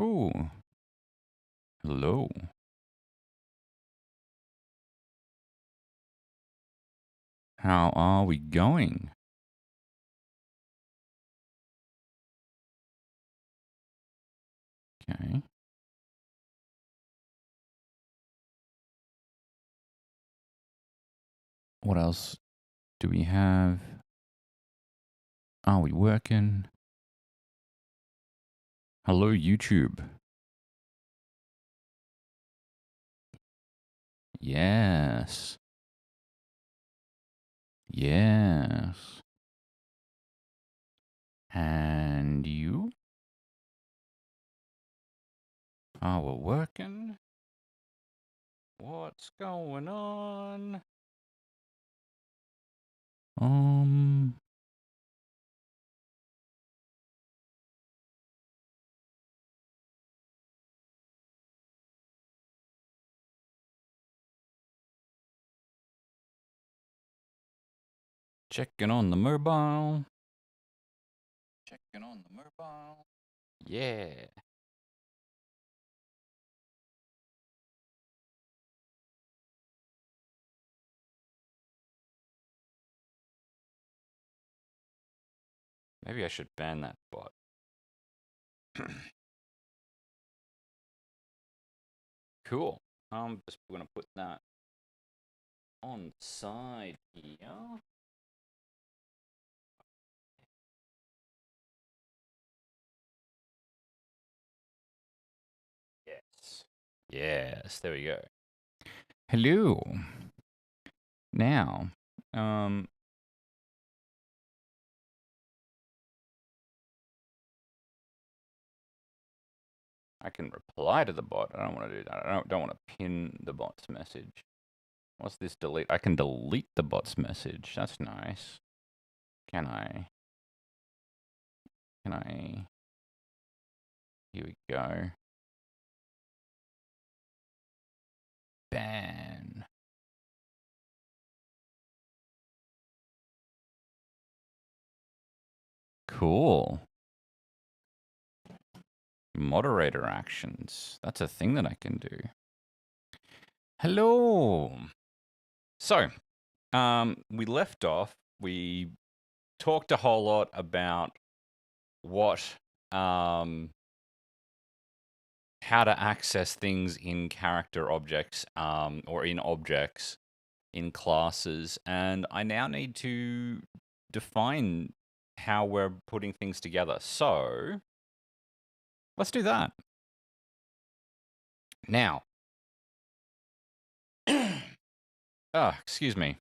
Ooh, hello. How are we going? Okay. What else do we have? Are we working? Hello, YouTube. Yes. Yes. And you? Are we working? What's going on? Um, checking on the mobile. Checking on the mobile. Yeah. Maybe I should ban that bot. Cool. I'm just gonna put that on the side here. Yes. Yes, there we go. Hello. Now, um, I can reply to the bot. I don't want to do that. I don't want to pin the bot's message. What's this delete? I can delete the bot's message. That's nice. Can I? Can I? Here we go. Ban. Cool. Moderator actions. That's a thing that I can do. Hello. So, we left off. We talked a whole lot about what, how to access things in character objects, or in objects in classes, and I now need to define how we're putting things together. So, let's do that. Now, excuse me.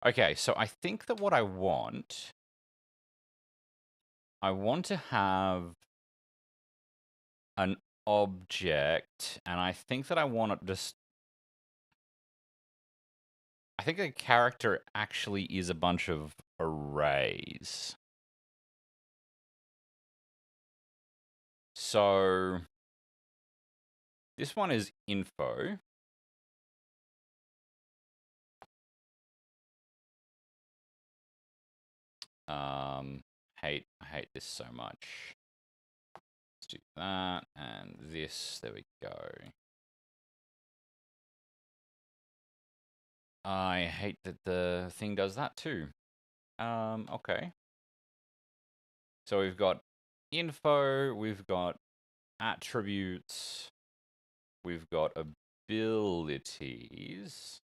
Okay, so I think that what I want to have an object, and I think that I want it just. I think a character actually is a bunch of arrays. So this one is info. I hate this so much. Let's do that and this. There we go. I hate that the thing does that too. Okay. So we've got info, we've got attributes, we've got abilities.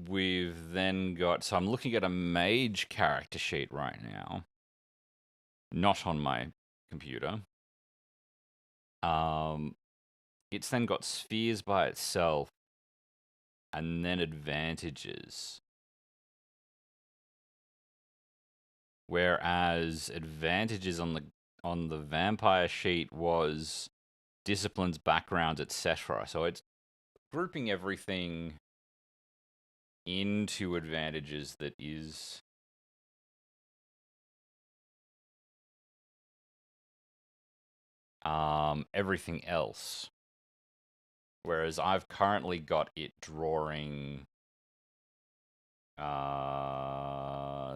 We've then got, so I'm looking at a mage character sheet right now, not on my computer. It's then got spheres by itself, and then advantages. Whereas advantages on the vampire sheet was disciplines, backgrounds, etc. So it's grouping everything into advantages that is everything else. Whereas I've currently got it drawing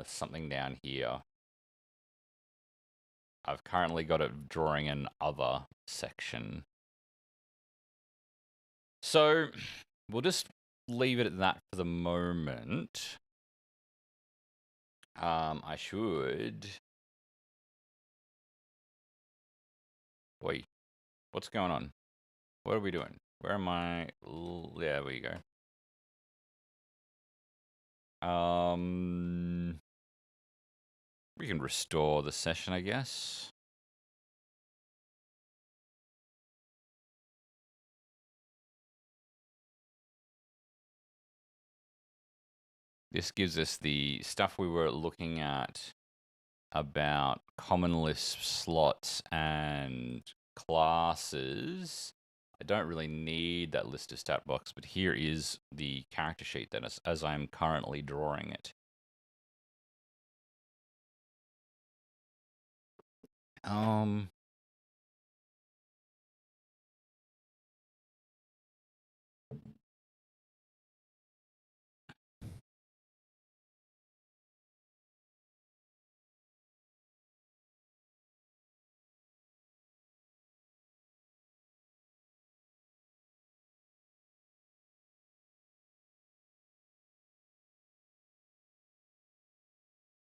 Something down here. I've currently got it drawing an other section. So we'll just leave it at that for the moment. I should. Wait, what's going on? What are we doing? Where am I? There we go. We can restore the session, I guess. This gives us the stuff we were looking at about common Lisp slots and classes. I don't really need that list of stat box, but here is the character sheet that is, as I'm currently drawing it.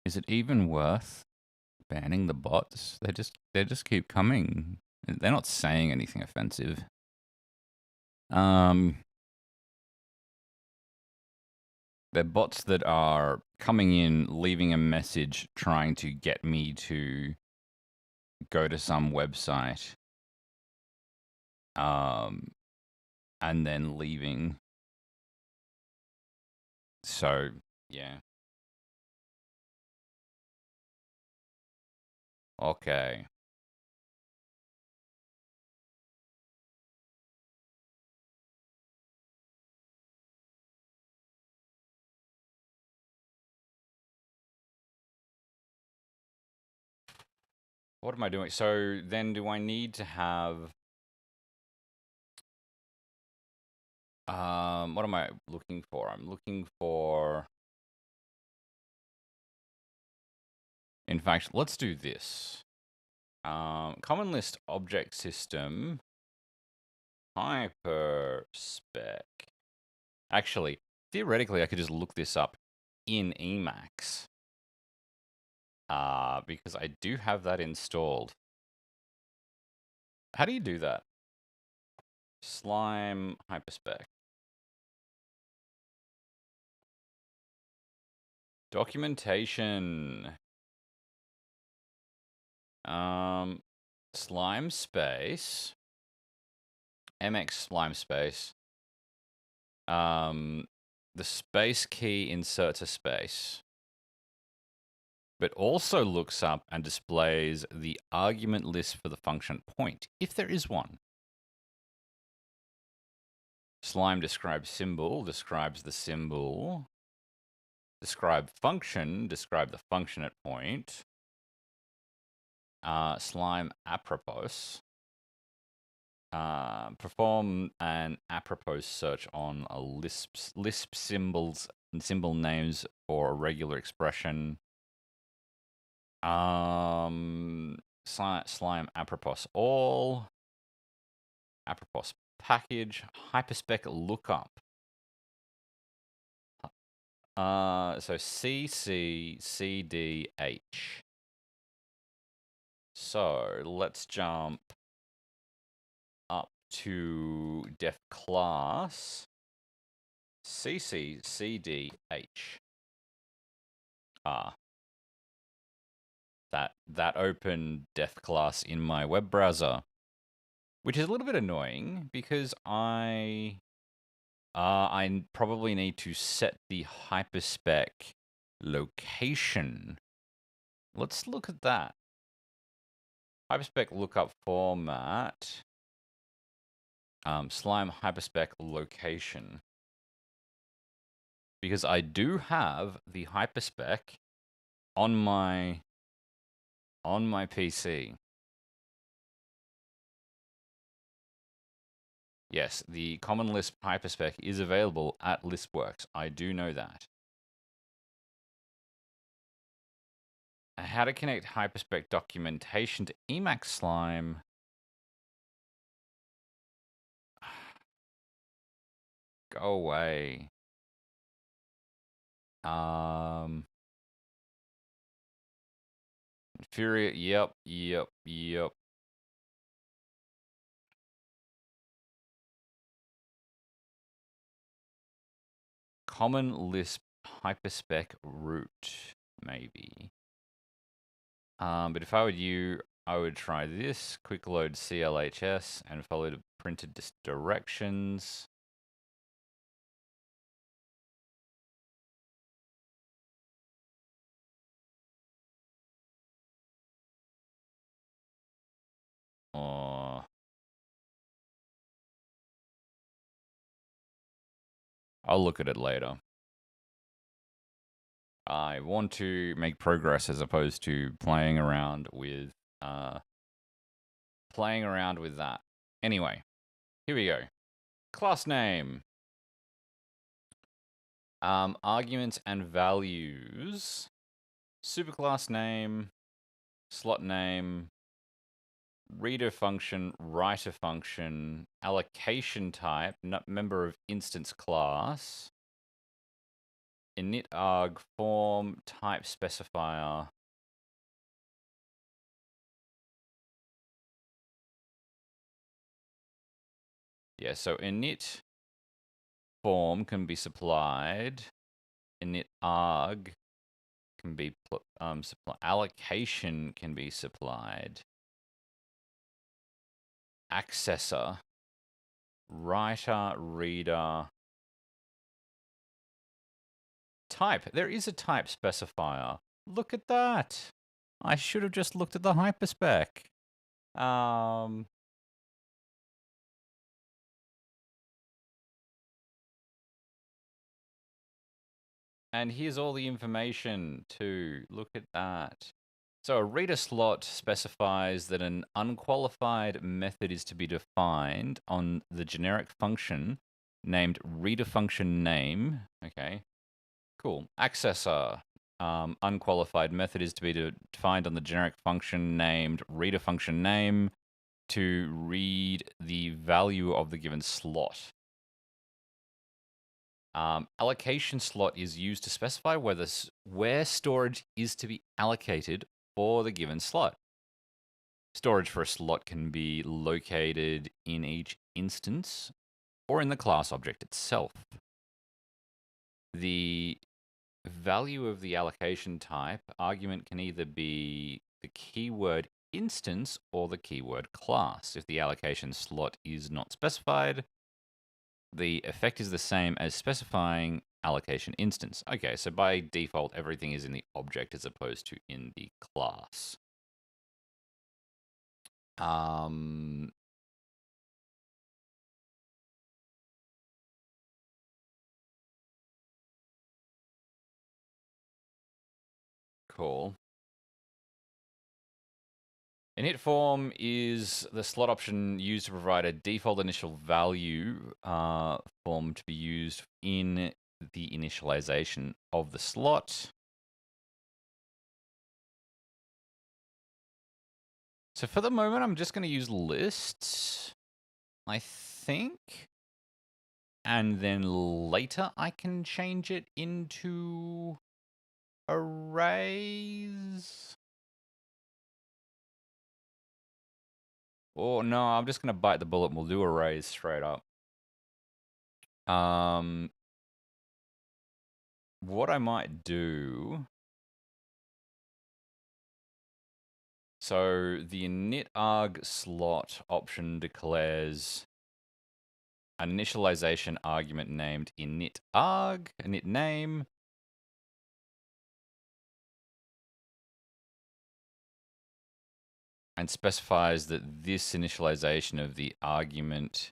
Is it even worth banning the bots? They just keep coming. They're not saying anything offensive. They're bots that are coming in, leaving a message, trying to get me to go to some website, and then leaving. So yeah. Okay. What am I doing? So then do I need to have what am I looking for? I'm looking for, in fact, let's do this. Common list object system hyperspec. Actually, theoretically I could just look this up in Emacs. Because I do have that installed. How do you do that? Slime hyperspec. Documentation. Slime space. MX slime space. The space key inserts a space, but also looks up and displays the argument list for the function point, if there is one. Slime describes symbol, describes the symbol. Describe function, describe the function at point. Slime apropos. Perform an apropos search on a Lisp symbols and symbol names for a regular expression. Slime apropos all. Apropos package. Hyperspec lookup. So CCCDH. So let's jump up to def class CCCDH. That opened def class in my web browser, which is a little bit annoying because I probably need to set the hyperspec location. Let's look at that. Hyperspec lookup format. Slime hyperspec location. Because I do have the hyperspec on my PC. Yes, the Common Lisp hyperspec is available at LispWorks. I do know that. How to connect hyperspec documentation to Emacs Slime. Go away. Inferior. Yep. Common Lisp hyperspec root, maybe. But if I were you, I would try this. Quick load CLHS and follow the printed directions. Oh, I'll look at it later. I want to make progress as opposed to playing around with that. Anyway, here we go. Class name. Arguments and values. Superclass name, slot name, reader function, writer function, allocation type, member of instance class, init arg form, type specifier. Yeah, so init form can be supplied. Init arg can be allocation can be supplied. Accessor, writer, reader, type. There is a type specifier. Look at that. I should have just looked at the hyperspec. And here's all the information too. Look at that. So a reader slot specifies that an unqualified method is to be defined on the generic function named reader function name. Okay, cool. Accessor. Unqualified method is to be defined on the generic function named reader function name to read the value of the given slot. Allocation slot is used to specify where storage is to be allocated for the given slot. Storage for a slot can be located in each instance or in the class object itself. The value of the allocation type argument can either be the keyword instance or the keyword class. If the allocation slot is not specified, the effect is the same as specifying allocation instance. Okay, so by default, everything is in the object as opposed to in the class. Cool. Init form is the slot option used to provide a default initial value form to be used in the initialization of the slot. So for the moment, I'm just going to use lists, I think. And then later I can change it into arrays. Oh, no, I'm just going to bite the bullet and we'll do arrays straight up. What I might do... So the init arg slot option declares an initialization argument named init arg, init name, and specifies that this initialization of the argument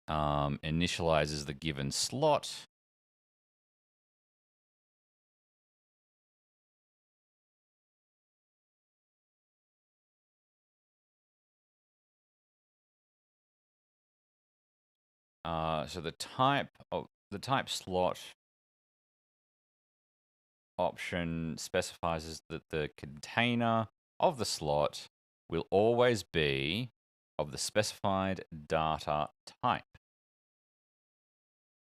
initializes the given slot. So the type slot option specifies that the container of the slot will always be of the specified data type.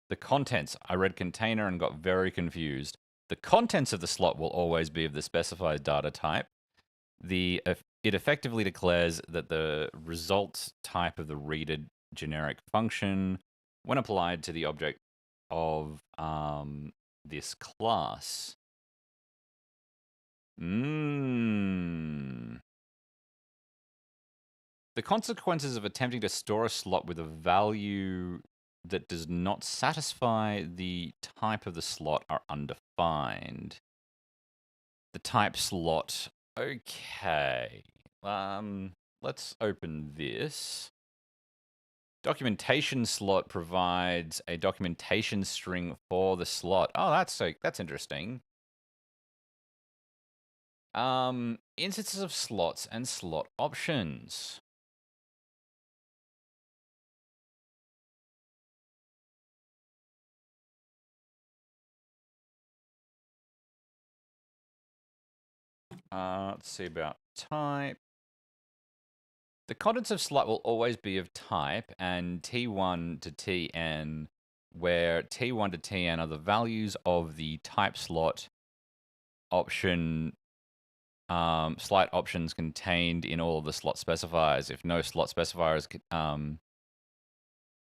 The contents, I read container and got very confused. The contents of the slot will always be of the specified data type. It effectively declares that the result type of the readed generic function, when applied to the object of this class. The consequences of attempting to store a slot with a value that does not satisfy the type of the slot are undefined. The type slot. Okay. Let's open this. Documentation slot provides a documentation string for the slot. Oh, that's interesting. Instances of slots and slot options. Let's see about type. The contents of slot will always be of type and T1 to Tn, where T1 to Tn are the values of the type slot option, slot options contained in all of the slot specifiers. If no slot specifiers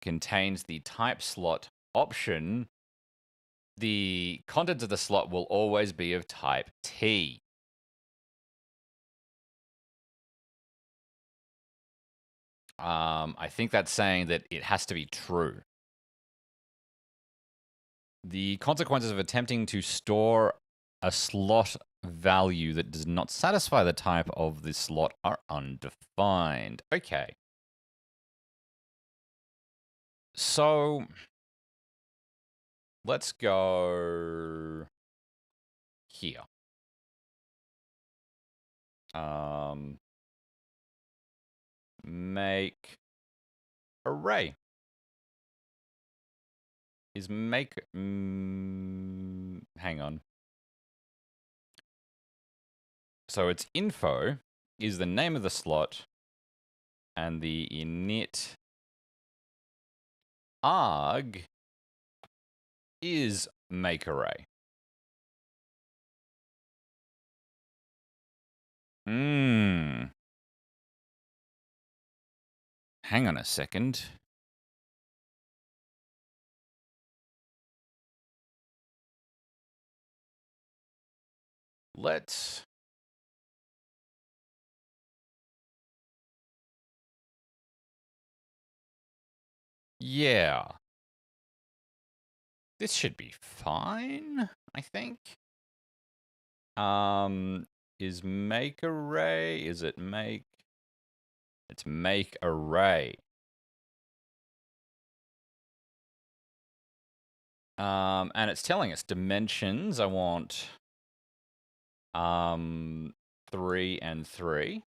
contains the type slot option, the contents of the slot will always be of type T. I think that's saying that it has to be true. The consequences of attempting to store a slot value that does not satisfy the type of the slot are undefined. Okay. So let's go here. Make array. Is make hang on. So it's info is the name of the slot and the init arg is make array. Hang on a second. Let's yeah. This should be fine, I think. Is make array? Is it make? It's make array. And it's telling us dimensions. I want 3 and 3.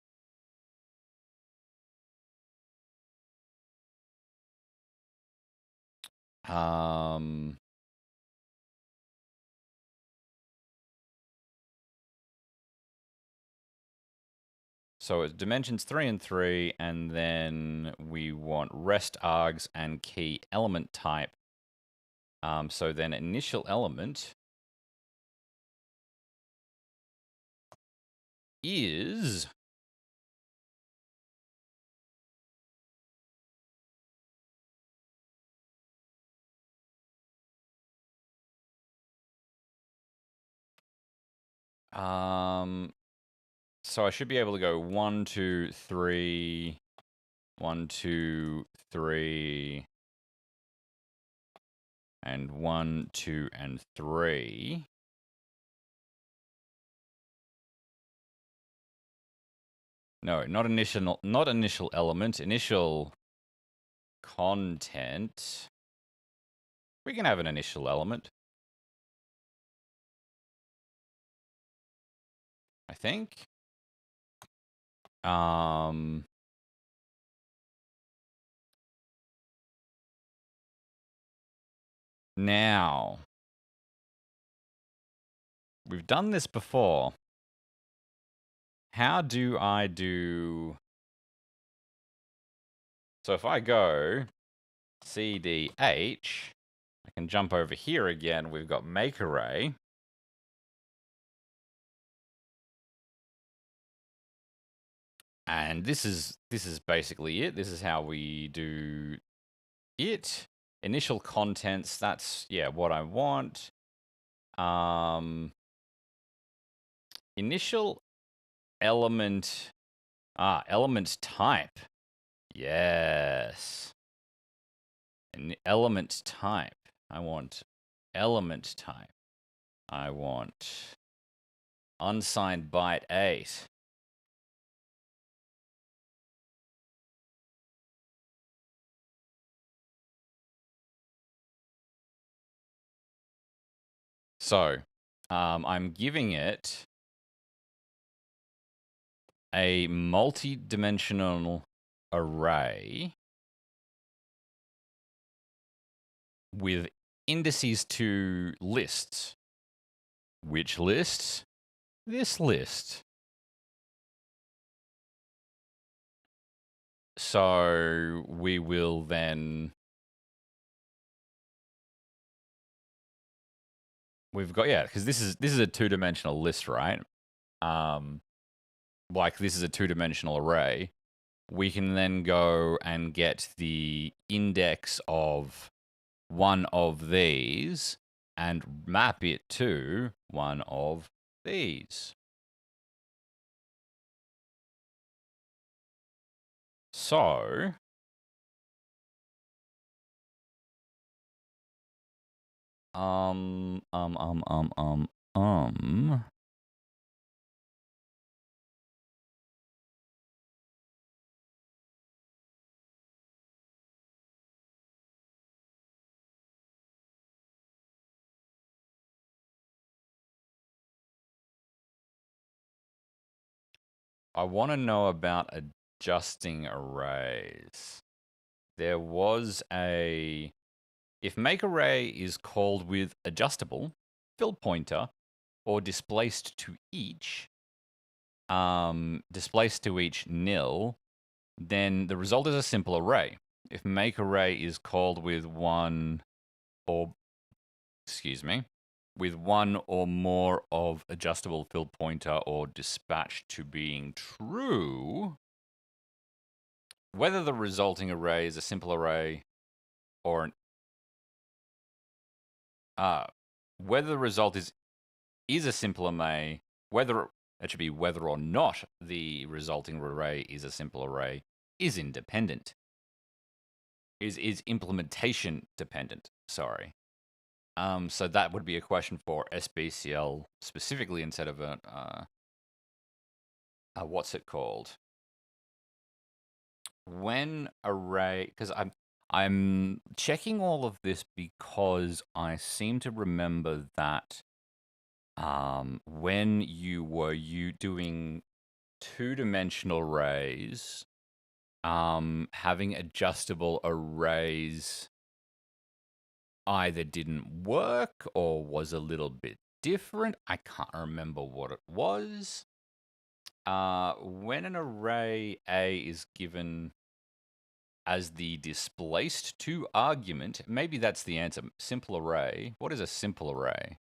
So it's dimensions 3 and 3, and then we want rest args and key element type. So then initial element is so I should be able to go 1, 2, 3, 1, 2, 3, and 1, 2, and 3. No, not initial element, initial content. We can have an initial element, I think. Now we've done this before. How do I do... So if I go CDH, I can jump over here again. We've got make array. And this is basically it. This is how we do it. Initial contents, that's, yeah, what I want. Initial element, element type. Yes. An element type. I want element type. I want unsigned byte 8. So, I'm giving it a multi-dimensional array with indices to lists. Which lists? This list. So we will then... We've got, yeah, because this is a two-dimensional list, right? Like this is a two-dimensional array. We can then go and get the index of one of these and map it to one of these. So um. I want to know about adjusting arrays. There was a... If make array is called with adjustable, fill pointer, or displaced to each nil, then the result is a simple array. If make array is called with one or more of adjustable fill pointer or dispatch to being true, whether the resulting array is a simple array or whether the result is a simple array, whether it should be whether or not the resulting array is a simple array is independent. Is implementation dependent. Sorry. So that would be a question for SBCL specifically instead of a what's it called? When array, because I'm checking all of this because I seem to remember that when you were doing two-dimensional arrays, having adjustable arrays either didn't work or was a little bit different. I can't remember what it was. When an array A is given as the displaced to argument, maybe that's the answer. Simple array. What is a simple array?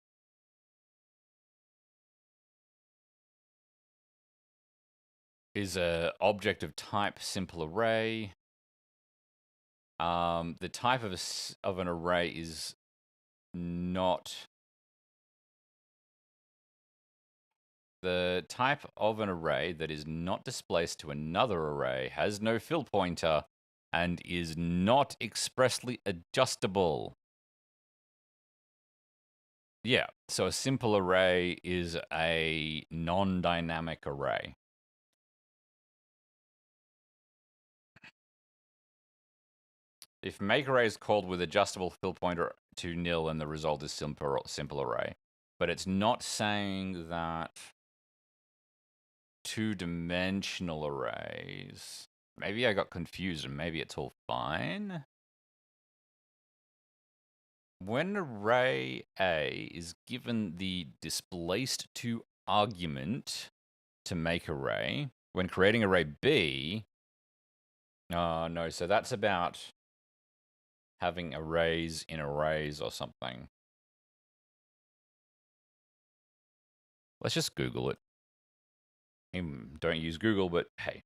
Is a object of type simple array. The type of an array is not... The type of an array that is not displaced to another array has no fill pointer and is not expressly adjustable. Yeah, so a simple array is a non-dynamic array. If make array is called with adjustable fill pointer to nil and the result is simple array. But it's not saying that two-dimensional arrays... Maybe I got confused and maybe it's all fine. When array A is given the displaced to argument to make array, when creating array B, no, so that's about having arrays in arrays or something. Let's just Google it. Don't use Google, but hey.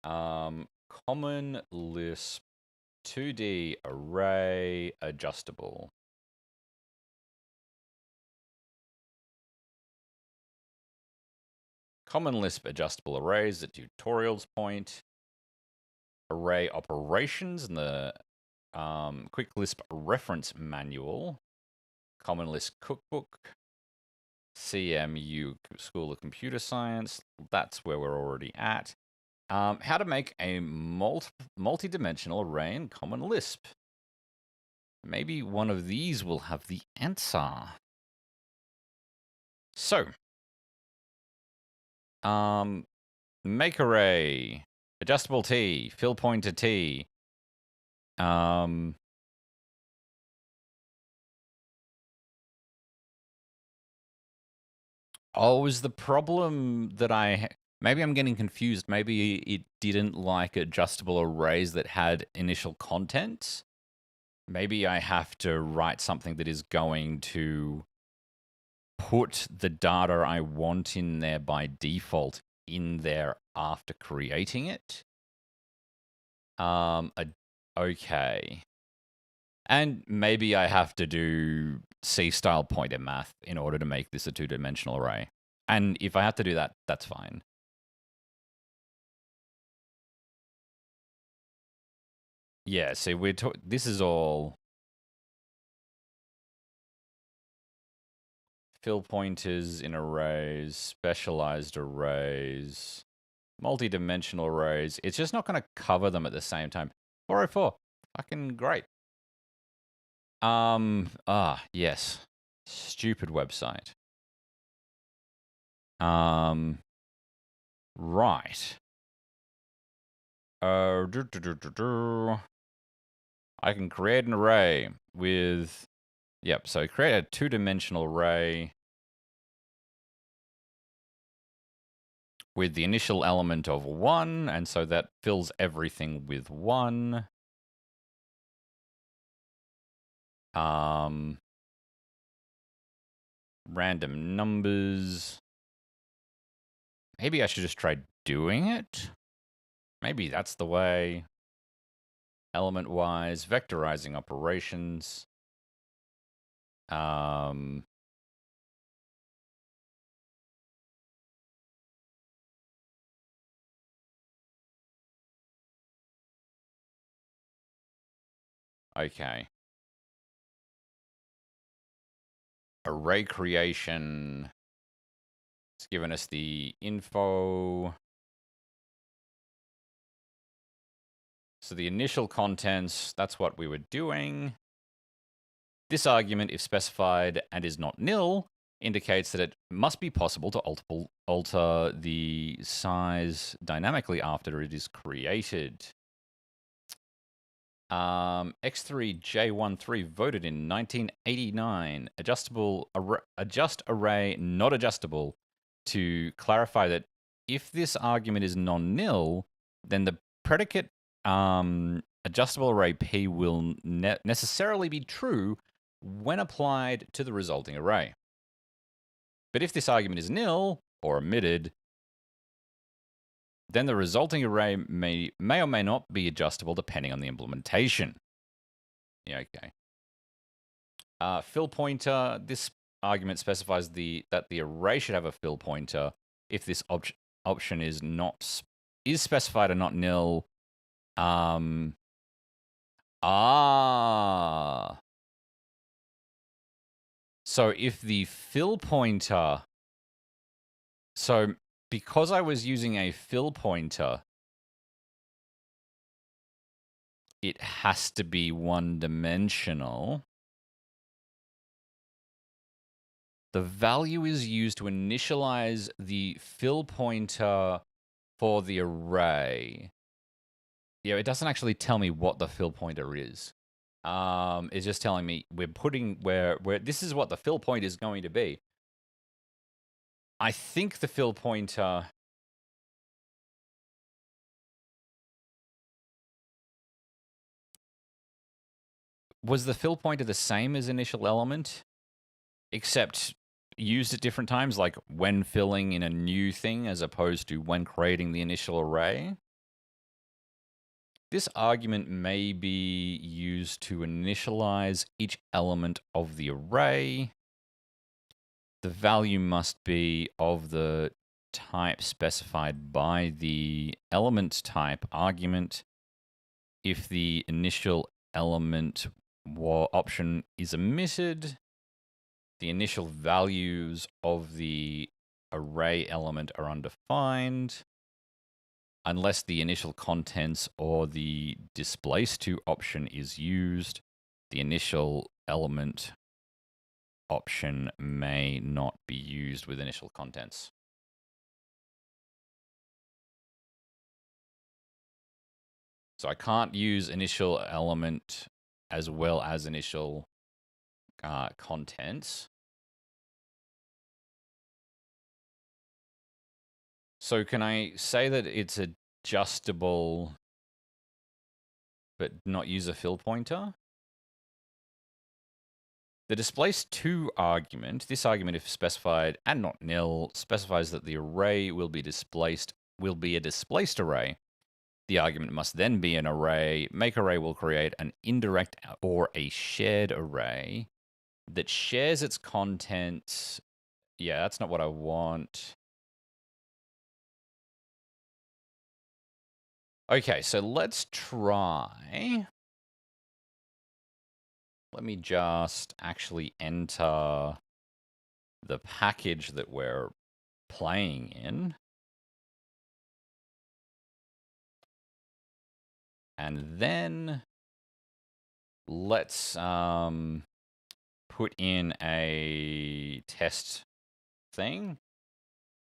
Common Lisp 2D array adjustable. Common Lisp adjustable arrays at tutorials point. Array operations in the Quick Lisp reference manual. Common Lisp cookbook. CMU School of Computer Science. That's where we're already at. How to make a multi-dimensional array in Common Lisp. Maybe one of these will have the answer. So, make array, adjustable T, fill pointer T. Oh, is the problem that maybe I'm getting confused. Maybe it didn't like adjustable arrays that had initial content. Maybe I have to write something that is going to put the data I want in there by default in there after creating it. Okay. And maybe I have to do C-style pointer math in order to make this a two-dimensional array. And if I have to do that, that's fine. Yeah, see, this is all fill pointers in arrays, specialized arrays, multi-dimensional arrays. It's just not going to cover them at the same time. 404, fucking great. Yes. Stupid website. Right. I can create an array with, yep, so create a two-dimensional array with the initial element of 1, and so that fills everything with 1. Random numbers. Maybe I should just try doing it. Maybe that's the way. Element-wise, vectorizing operations. Okay. Array creation. It's given us the info. So the initial contents, that's what we were doing. This argument, if specified and is not nil, indicates that it must be possible to alter the size dynamically after it is created. X3J13 voted in 1989. Adjust array not adjustable to clarify that if this argument is non-nil, then the predicate adjustable array P will necessarily be true when applied to the resulting array. But if this argument is nil or omitted, then the resulting array may or may not be adjustable depending on the implementation. Yeah, okay. Fill pointer. This argument specifies that the array should have a fill pointer if this option is specified and not nil. So if the fill pointer, so because I was using a fill pointer, it has to be one-dimensional. The value is used to initialize the fill pointer for the array. Yeah, it doesn't actually tell me what the fill pointer is. is just telling me we're putting where this is what the fill point is going to be. I think the fill pointer was the fill pointer the same as initial element, except used at different times, like when filling in a new thing as opposed to when creating the initial array. This argument may be used to initialize each element of the array. The value must be of the type specified by the element type argument. If the initial element option is omitted, the initial values of the array element are undefined. Unless the initial contents or the displace to option is used, the initial element option may not be used with initial contents. So I can't use initial element as well as initial contents. So can I say that it's adjustable but not use a fill pointer? The displace to argument, this argument, if specified and not nil, specifies that the array will be a displaced array. The argument must then be an array. Make array will create an indirect or a shared array that shares its contents. Yeah, that's not what I want. Okay, so let's try. Let me just actually enter the package that we're playing in. And then let's put in a test thing.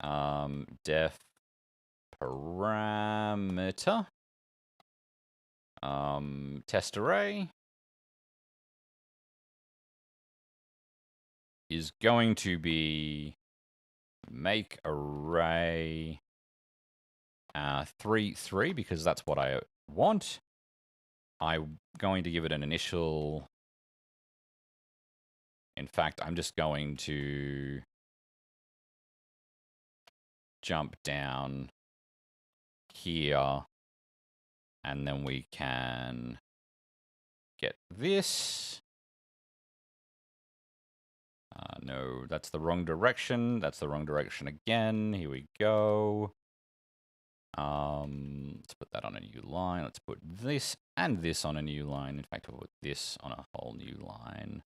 Def parameter. Test array is going to be make array 3 because that's what I want. I'm going to give it an initial. In fact, I'm just going to jump down here, and then we can get this. No, that's the wrong direction. That's the wrong direction again. Here we go. Let's put that on a new line. Let's put this and this on a new line. In fact, we'll put this on a whole new line.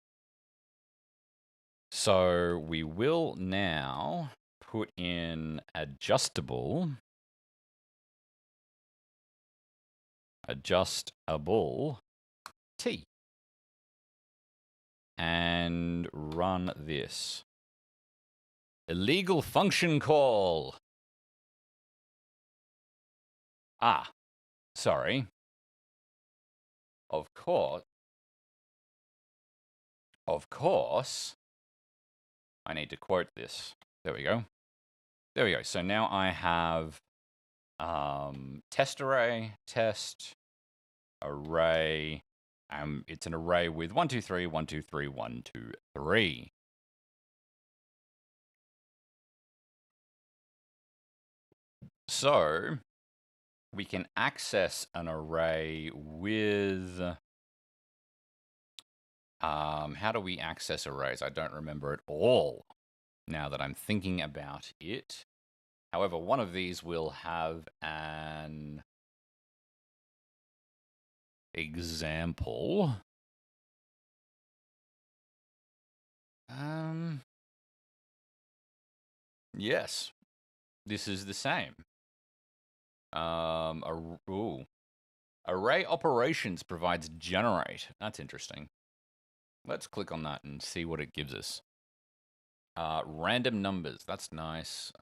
So we will now put in adjustable t and run this. Illegal function call. Ah, sorry. Of course, I need to quote this. There we go. There we go. So now I have test array, test array. It's an array with 1, 2, 3, 1, 2, 3, 1, 2, 3. So we can access an array with. How do we access arrays? I don't remember at all now that I'm thinking about it. However, one of these will have an example. Yes, this is the same. Array operations provides generate. That's interesting. Let's click on that and see what it gives us. Random numbers. That's nice.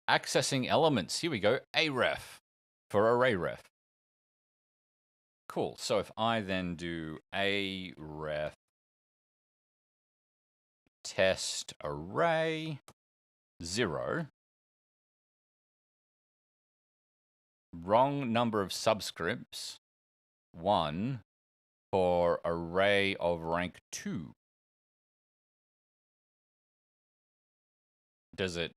Accessing elements. Here we go. Aref for array ref. Cool. So if I then do a ref test array 0, wrong number of subscripts 1 for array of rank 2. Does it?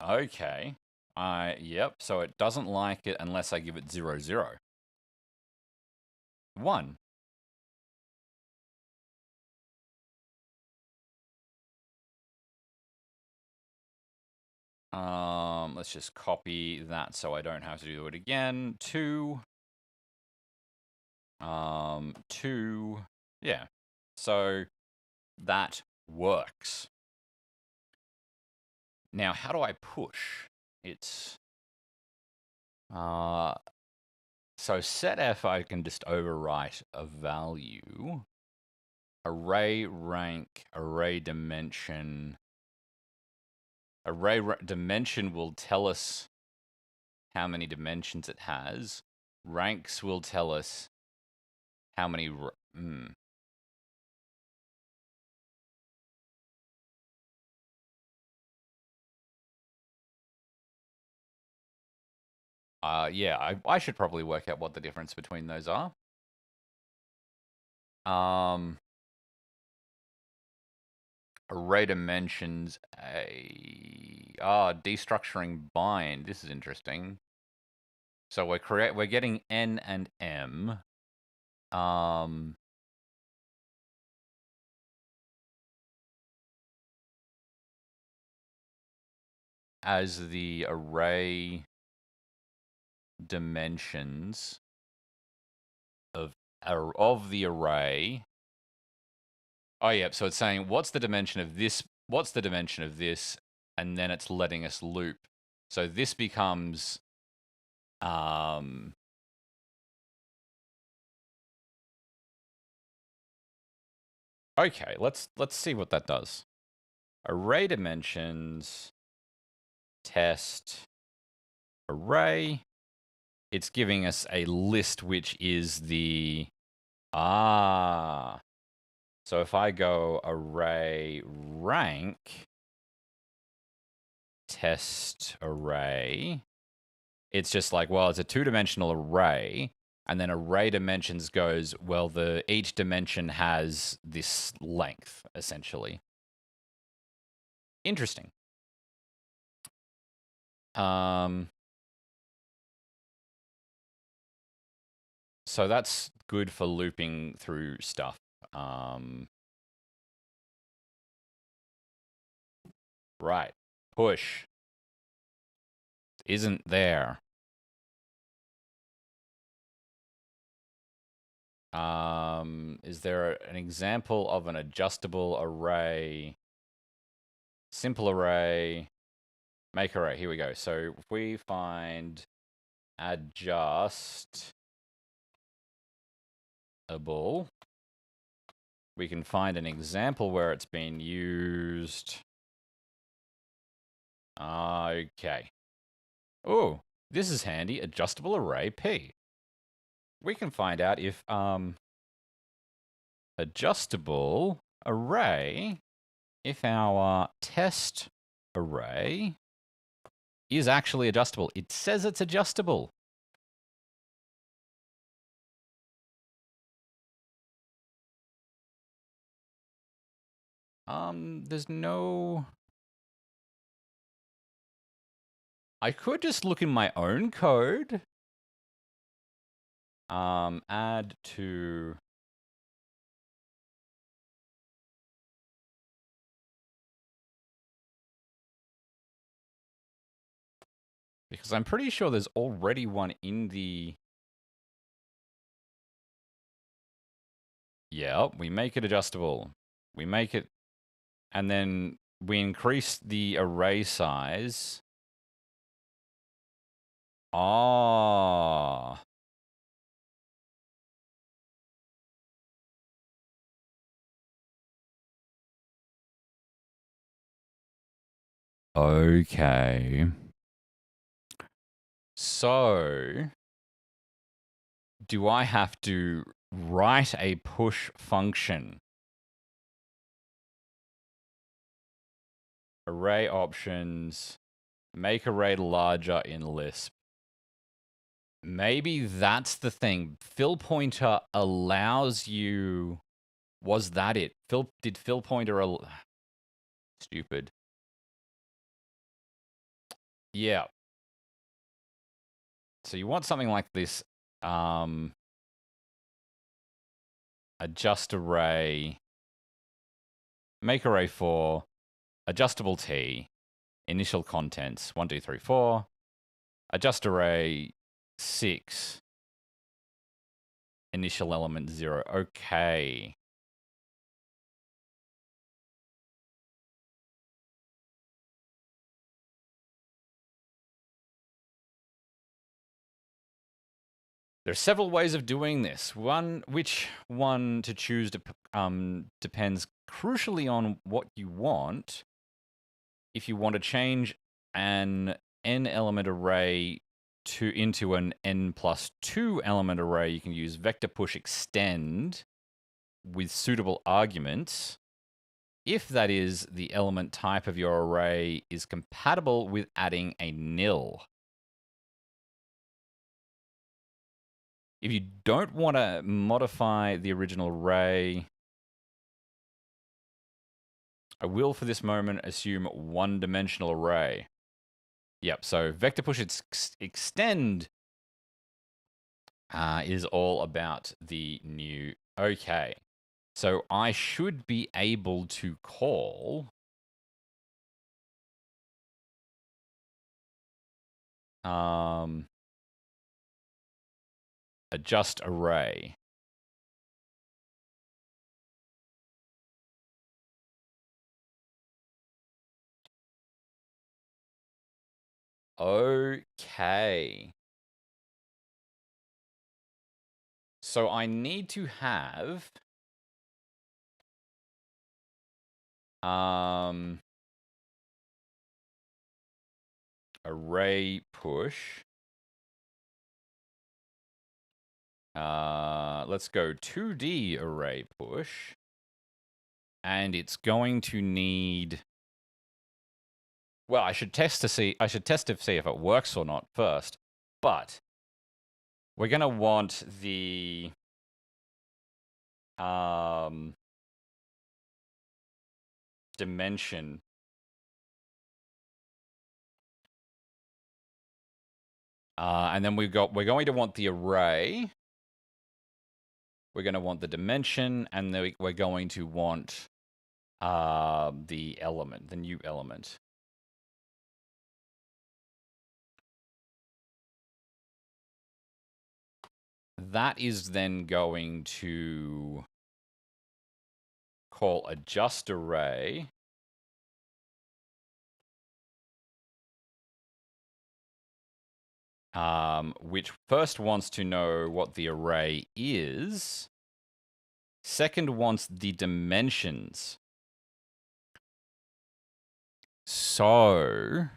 Okay. Yep. So it doesn't like it unless I give it 0, 0. 1. Let's just copy that so I don't have to do it again. 2. 2. Yeah. So that works. Now, how do I push? It's so setf I can just overwrite a value. Array rank, array dimension. Array dimension will tell us how many dimensions it has. Ranks will tell us how many. Yeah, I should probably work out what the difference between those are. Array dimensions destructuring bind. This is interesting. So we're getting n and m. As the array dimensions of the array. Oh, yeah. So it's saying what's the dimension of this? What's the dimension of this? And then it's letting us loop. So this becomes okay. Let's see what that does. Array dimensions test array. It's giving us a list which is the so if I go array rank test array, it's just like, well, it's a 2-dimensional array, and then array dimensions goes, well, each dimension has this length, essentially. Interesting. So that's good for looping through stuff. Right. Push. Isn't there. Is there an example of an adjustable array? Simple array. Make array. Here we go. So if we find adjustable, we can find an example where it's been used. Okay. Oh, this is handy. Adjustable array P. We can find out if adjustable array, if our test array is actually adjustable. It says it's adjustable. There's no. I could just look in my own code. Add to. Because I'm pretty sure there's already one in the. Yeah, we make it adjustable. We make it. And then we increase the array size. Okay. So do I have to write a push function? Array options, make array larger in Lisp. Maybe that's the thing. Fill pointer allows you. Was that it? Did fill pointer stupid? Yeah. So you want something like this. Adjust array. Make array 4. Adjustable T. Initial contents 1, 2, 3, 4. Adjust array 6. Initial element 0. Okay. There's several ways of doing this. Which one to choose depends crucially on what you want. If you want to change an n element array into an n plus 2 element array, you can use vector push extend with suitable arguments. If that is, the element type of your array is compatible with adding a nil. If you don't want to modify the original array, I will, for this moment, assume one-dimensional array. Yep, so vector push extend is all about the new. Okay, so I should be able to call adjust array. Okay. So I need to have array push. Let's go 2D array push. And it's going to need. Well, I should test to see if it works or not first. But we're gonna want the dimension. And then we're going to want the array. We're going to want the dimension, and then we're going to want the element, the new element. That is then going to call adjust array. Which first wants to know what the array is. Second wants the dimensions. So,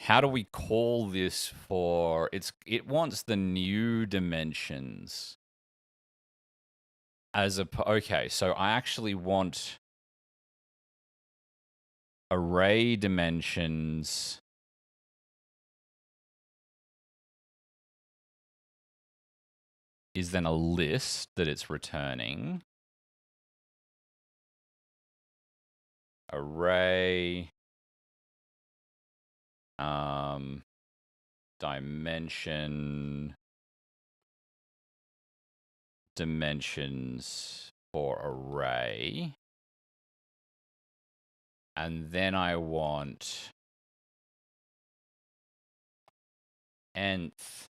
how do we call this for it wants the new dimensions as a okay, so I actually want array dimensions is then a list that it's returning. Array dimensions for array. And then I want nth.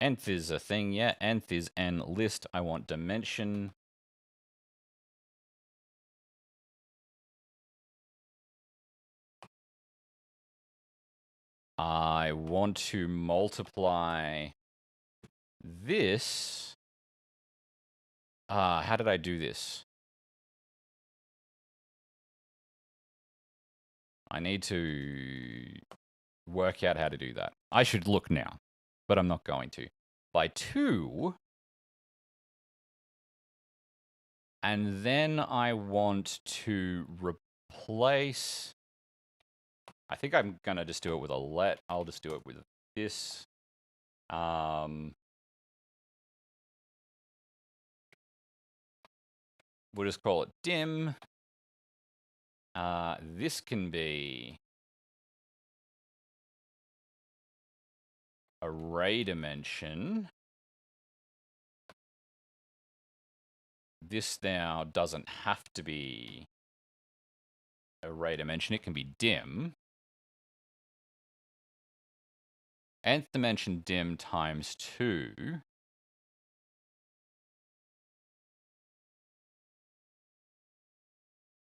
Nth is a thing, yeah. Nth is n list. I want dimension. I want to multiply this. How did I do this? I need to work out how to do that. I should look now. but I'm not going to. By 2. And then I want to replace... I think I'm going to just do it with a let. I'll just do it with this. We'll just call it dim. This can be array dimension. This now doesn't have to be array dimension. It can be dim. Nth dimension dim times 2.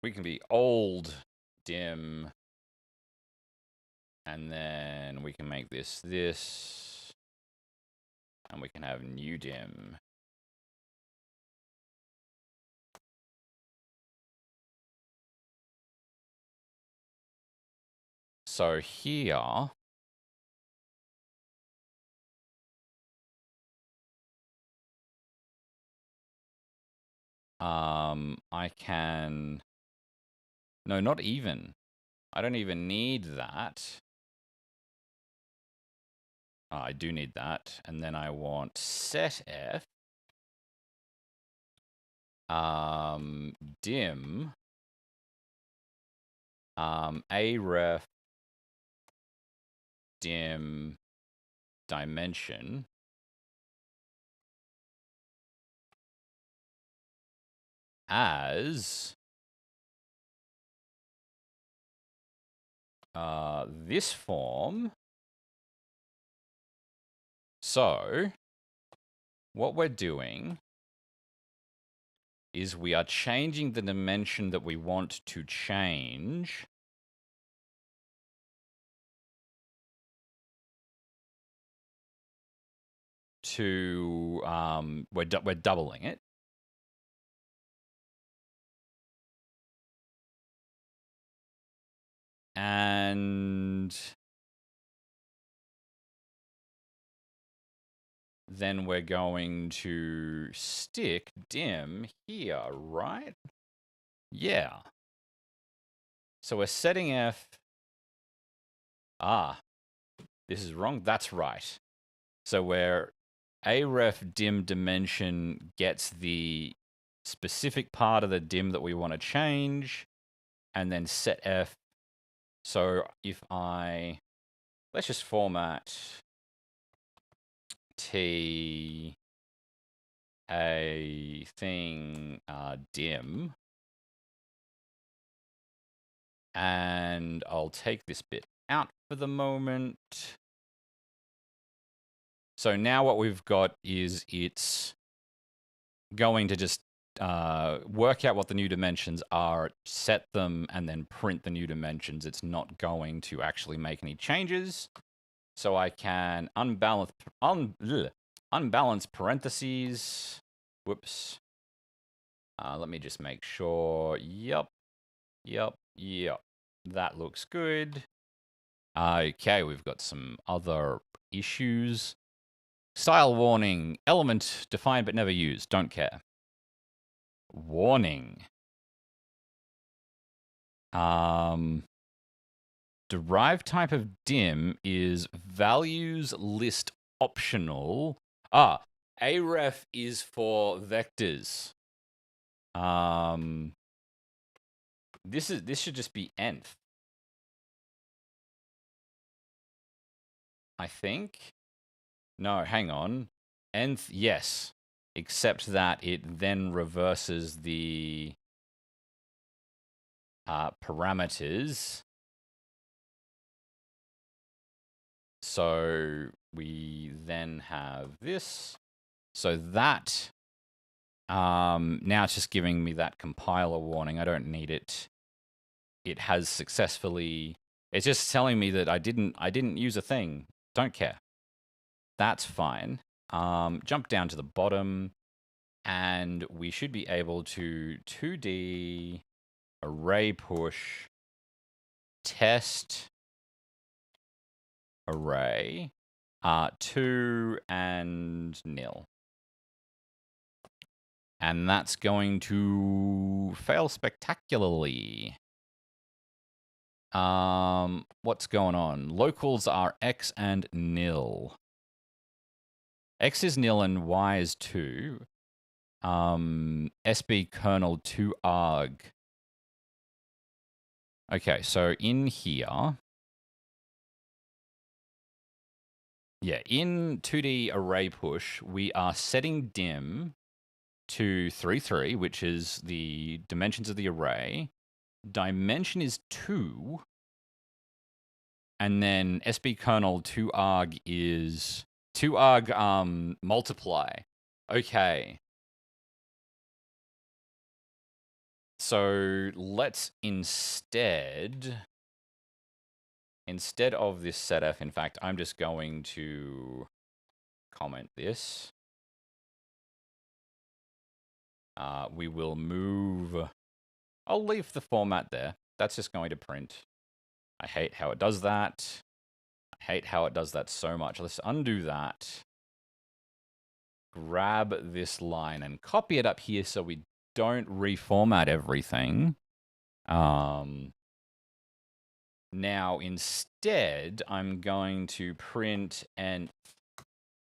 We can be old dim. And then we can make this. And we can have new dim. So here, I can... No, not even. I don't even need that. I do need that. And then I want set f dim aref dim dimension as this form. So what we're doing is we are changing the dimension that we want to change to, we're doubling it. And then we're going to stick dim here, right? Yeah. So we're setting f. This is wrong. That's right. So where aref dim dimension gets the specific part of the dim that we want to change, and then set f. So if let's just format t a thing dim, and I'll take this bit out for the moment. So now what we've got is it's going to just work out what the new dimensions are, set them, and then print the new dimensions. It's not going to actually make any changes. So I can unbalance parentheses. Whoops. Let me just make sure. Yep. That looks good. Okay, we've got some other issues. Style warning. Element defined but never used. Don't care. Warning. Derived type of dim is values list optional. Aref is for vectors. This should just be nth. I think. No, hang on. Nth, yes. Except that it then reverses the parameters. So we then have this. So that, now it's just giving me that compiler warning. I don't need it. It has successfully, it's just telling me that I didn't use a thing. Don't care. That's fine. Jump down to the bottom, and we should be able to 2D array push test array. 2 and nil. And that's going to fail spectacularly. What's going on? Locals are x and nil. X is nil and y is 2. SB kernel 2 arg. Okay, so in here, yeah, in 2D array push, we are setting dim to 3, 3, which is the dimensions of the array. Dimension is 2. And then SB kernel 2 arg is 2 arg multiply. Okay. So let's instead of this setf, in fact, I'm just going to comment this. We will move. I'll leave the format there. That's just going to print. I hate how it does that. I hate how it does that so much. Let's undo that. Grab this line and copy it up here so we don't reformat everything. Now, instead, I'm going to print an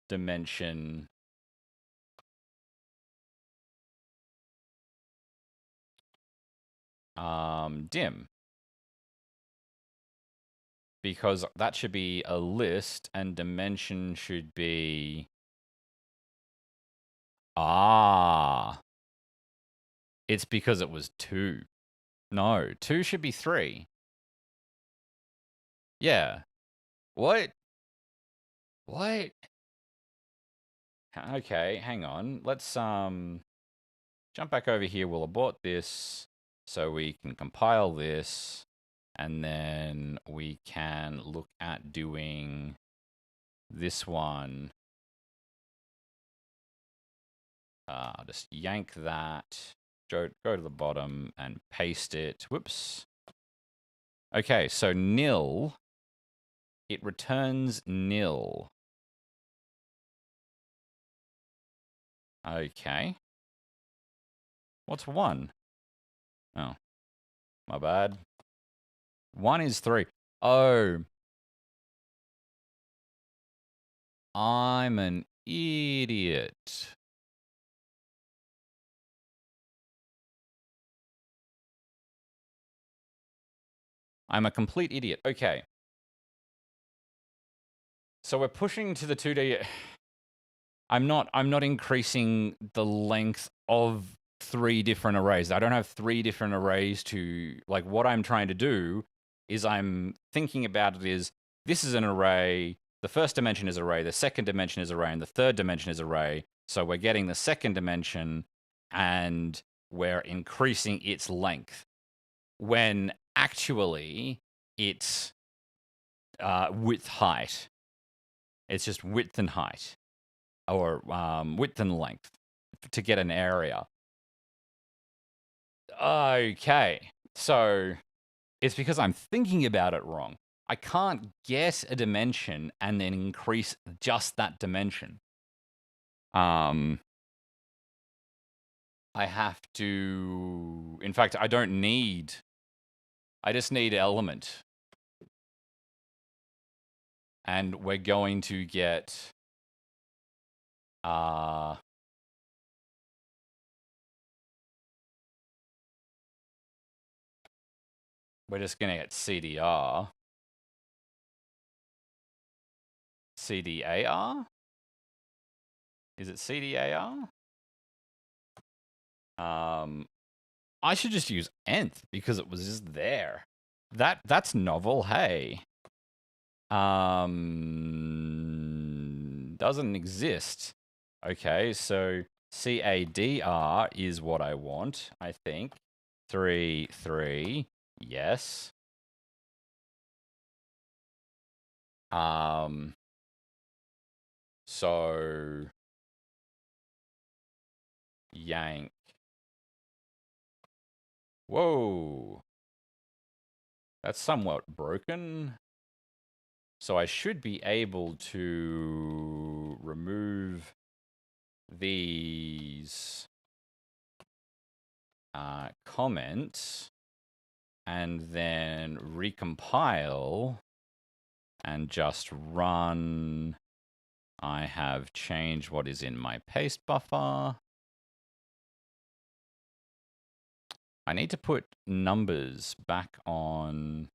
dimension dim. Because that should be a list and dimension should be... It's because it was 2. No, 2 should be 3. Yeah. What? What? Okay, hang on. Let's jump back over here. We'll abort this so we can compile this. And then we can look at doing this one. I'll just yank that, go to the bottom and paste it. Whoops. Okay, so nil, it returns nil. Okay. What's 1? Oh, my bad. 1 is 3. Oh. I'm an idiot. I'm a complete idiot. Okay. So we're pushing to the 2D. I'm not increasing the length of 3 different arrays. I don't have 3 different arrays to, like, what I'm trying to do is I'm thinking about it is, this is an array, the first dimension is array, the second dimension is array, and the third dimension is array. So we're getting the second dimension and we're increasing its length. When actually it's width height. It's just width and height. Or width and length to get an area. Okay, so it's because I'm thinking about it wrong. I can't get a dimension and then increase just that dimension. I have to... In fact, I don't need... I just need element. And we're going to get... we're just going to get CDR. CDAR? Is it CDAR? I should just use nth because it was just there. That's novel, hey. Doesn't exist. Okay, so CADR is what I want, I think. 3, 3, yes. So yank. Whoa. That's somewhat broken. So I should be able to remove these comments and then recompile and just run. I have changed what is in my paste buffer. I need to put numbers back on.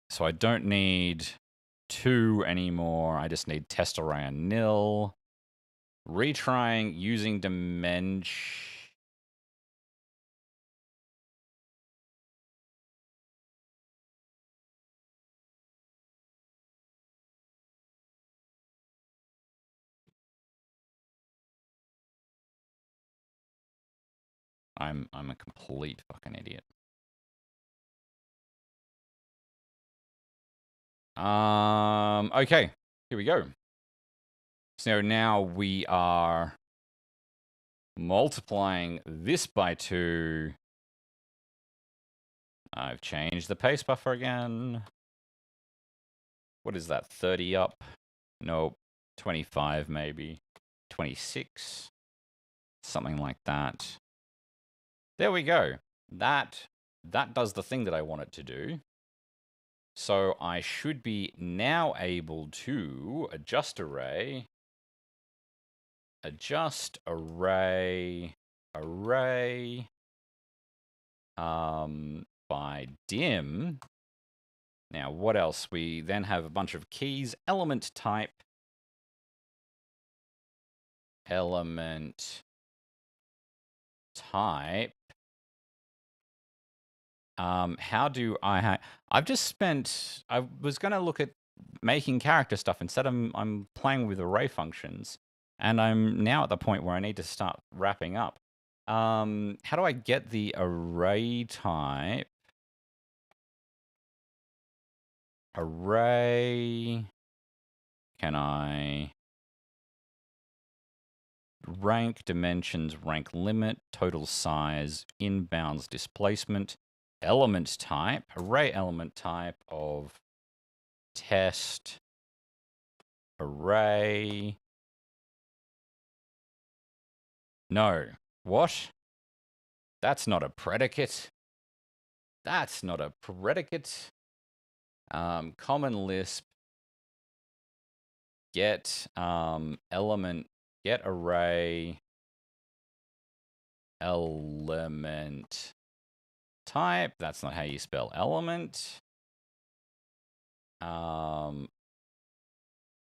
So I don't need 2 anymore. I just need test array and nil. Retrying using dimension. I'm a complete fucking idiot. Okay, here we go. So now we are multiplying this by 2. I've changed the paste buffer again. What is that, 30 up? Nope, 25 maybe. 26, something like that. There we go. That does the thing that I want it to do. So I should be now able to adjust array, by dim. Now, what else? We then have a bunch of keys. Element type. Element type. How do I've just spent. I was going to look at making character stuff. Instead, I'm playing with array functions, and I'm now at the point where I need to start wrapping up. How do I get the array type? Array. Can I rank dimensions, rank limit, total size, inbounds displacement, element type, array element type of test array. No. What? That's not a predicate. That's not a predicate. Common Lisp get element, get array element type. That's not how you spell element.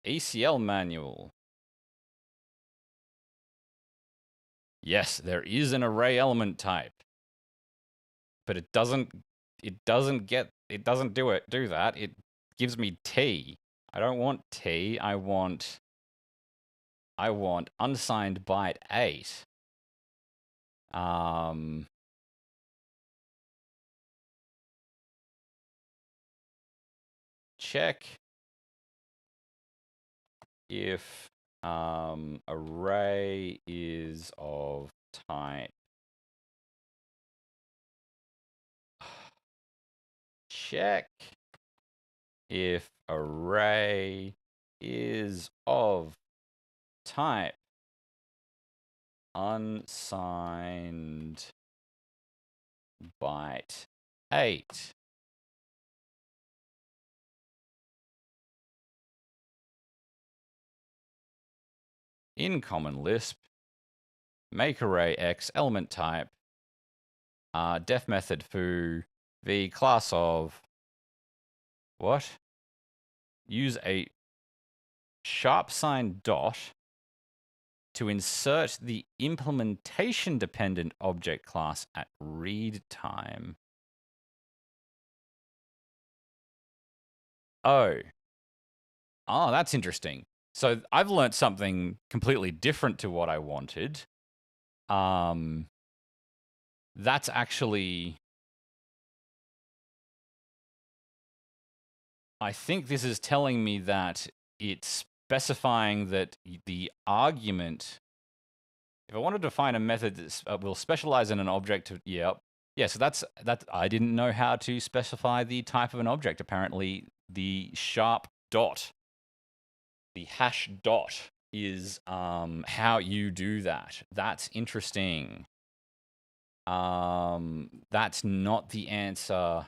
ACL manual. Yes, there is an array element type, but it doesn't do that. It gives me T. I don't want T. I want unsigned byte 8. Check if array is of type. Check if array is of type unsigned byte 8. In Common Lisp, make array X element type, def method foo, v class of, what? Use a sharp sign dot to insert the implementation dependent object class at read time. Oh, that's interesting. So I've learned something completely different to what I wanted. That's actually, I think this is telling me that it's specifying that the argument, if I wanted to find a method that will specialize in an object, yep, Yeah, so that's that. I didn't know how to specify the type of an object. Apparently, the sharp dot, the hash dot, is how you do that. That's interesting. That's not the answer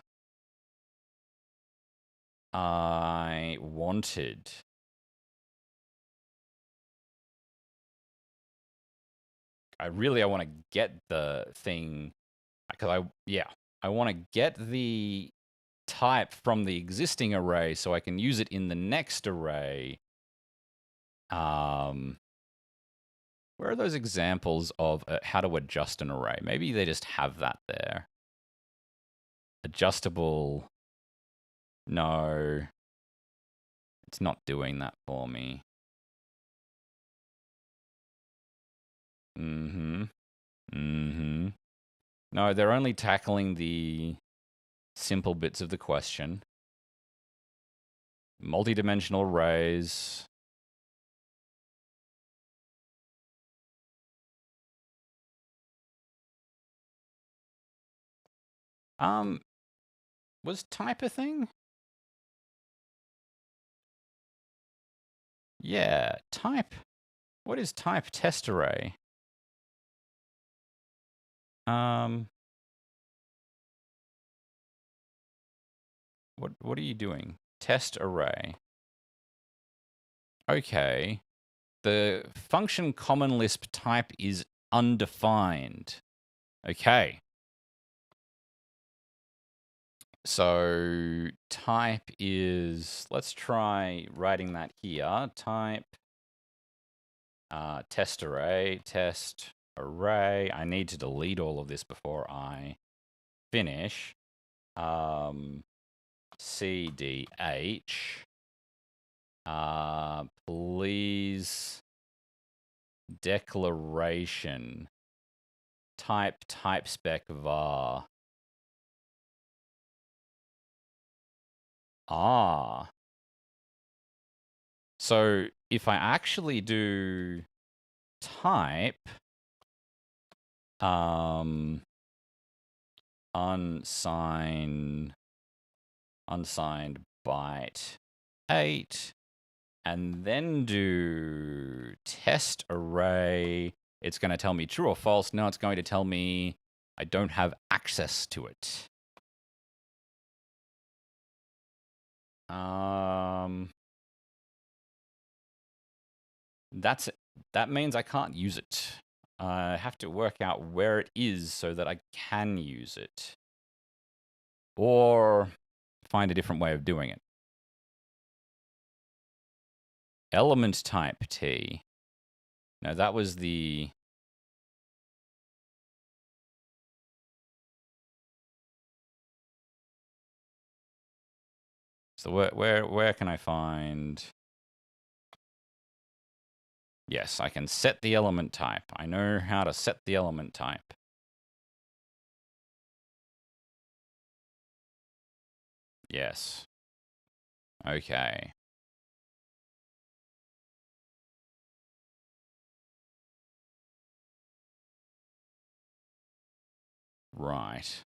I wanted. I want to get the thing because I want to get the type from the existing array so I can use it in the next array. Where are those examples of how to adjust an array? Maybe they just have that there. Adjustable. No, it's not doing that for me. Mm-hmm. Mm-hmm. No, they're only tackling the simple bits of the question. Multi-dimensional arrays. Was type a thing? Yeah, type. What is type test array? What are you doing? Test array. Okay. The function common Lisp type is undefined. Okay. So type is, let's try writing that here. Type test array. I need to delete all of this before I finish. CDH. Please declaration type spec var. So if I actually do type unsigned byte 8 and then do test array, it's going to tell me true or false. Now it's going to tell me I don't have access to it. That means I can't use it. I have to work out where it is so that I can use it. Or find a different way of doing it. Element type T. Now that was the... So where can I find... Yes, I can set the element type. I know how to set the element type. Yes. Okay. Right.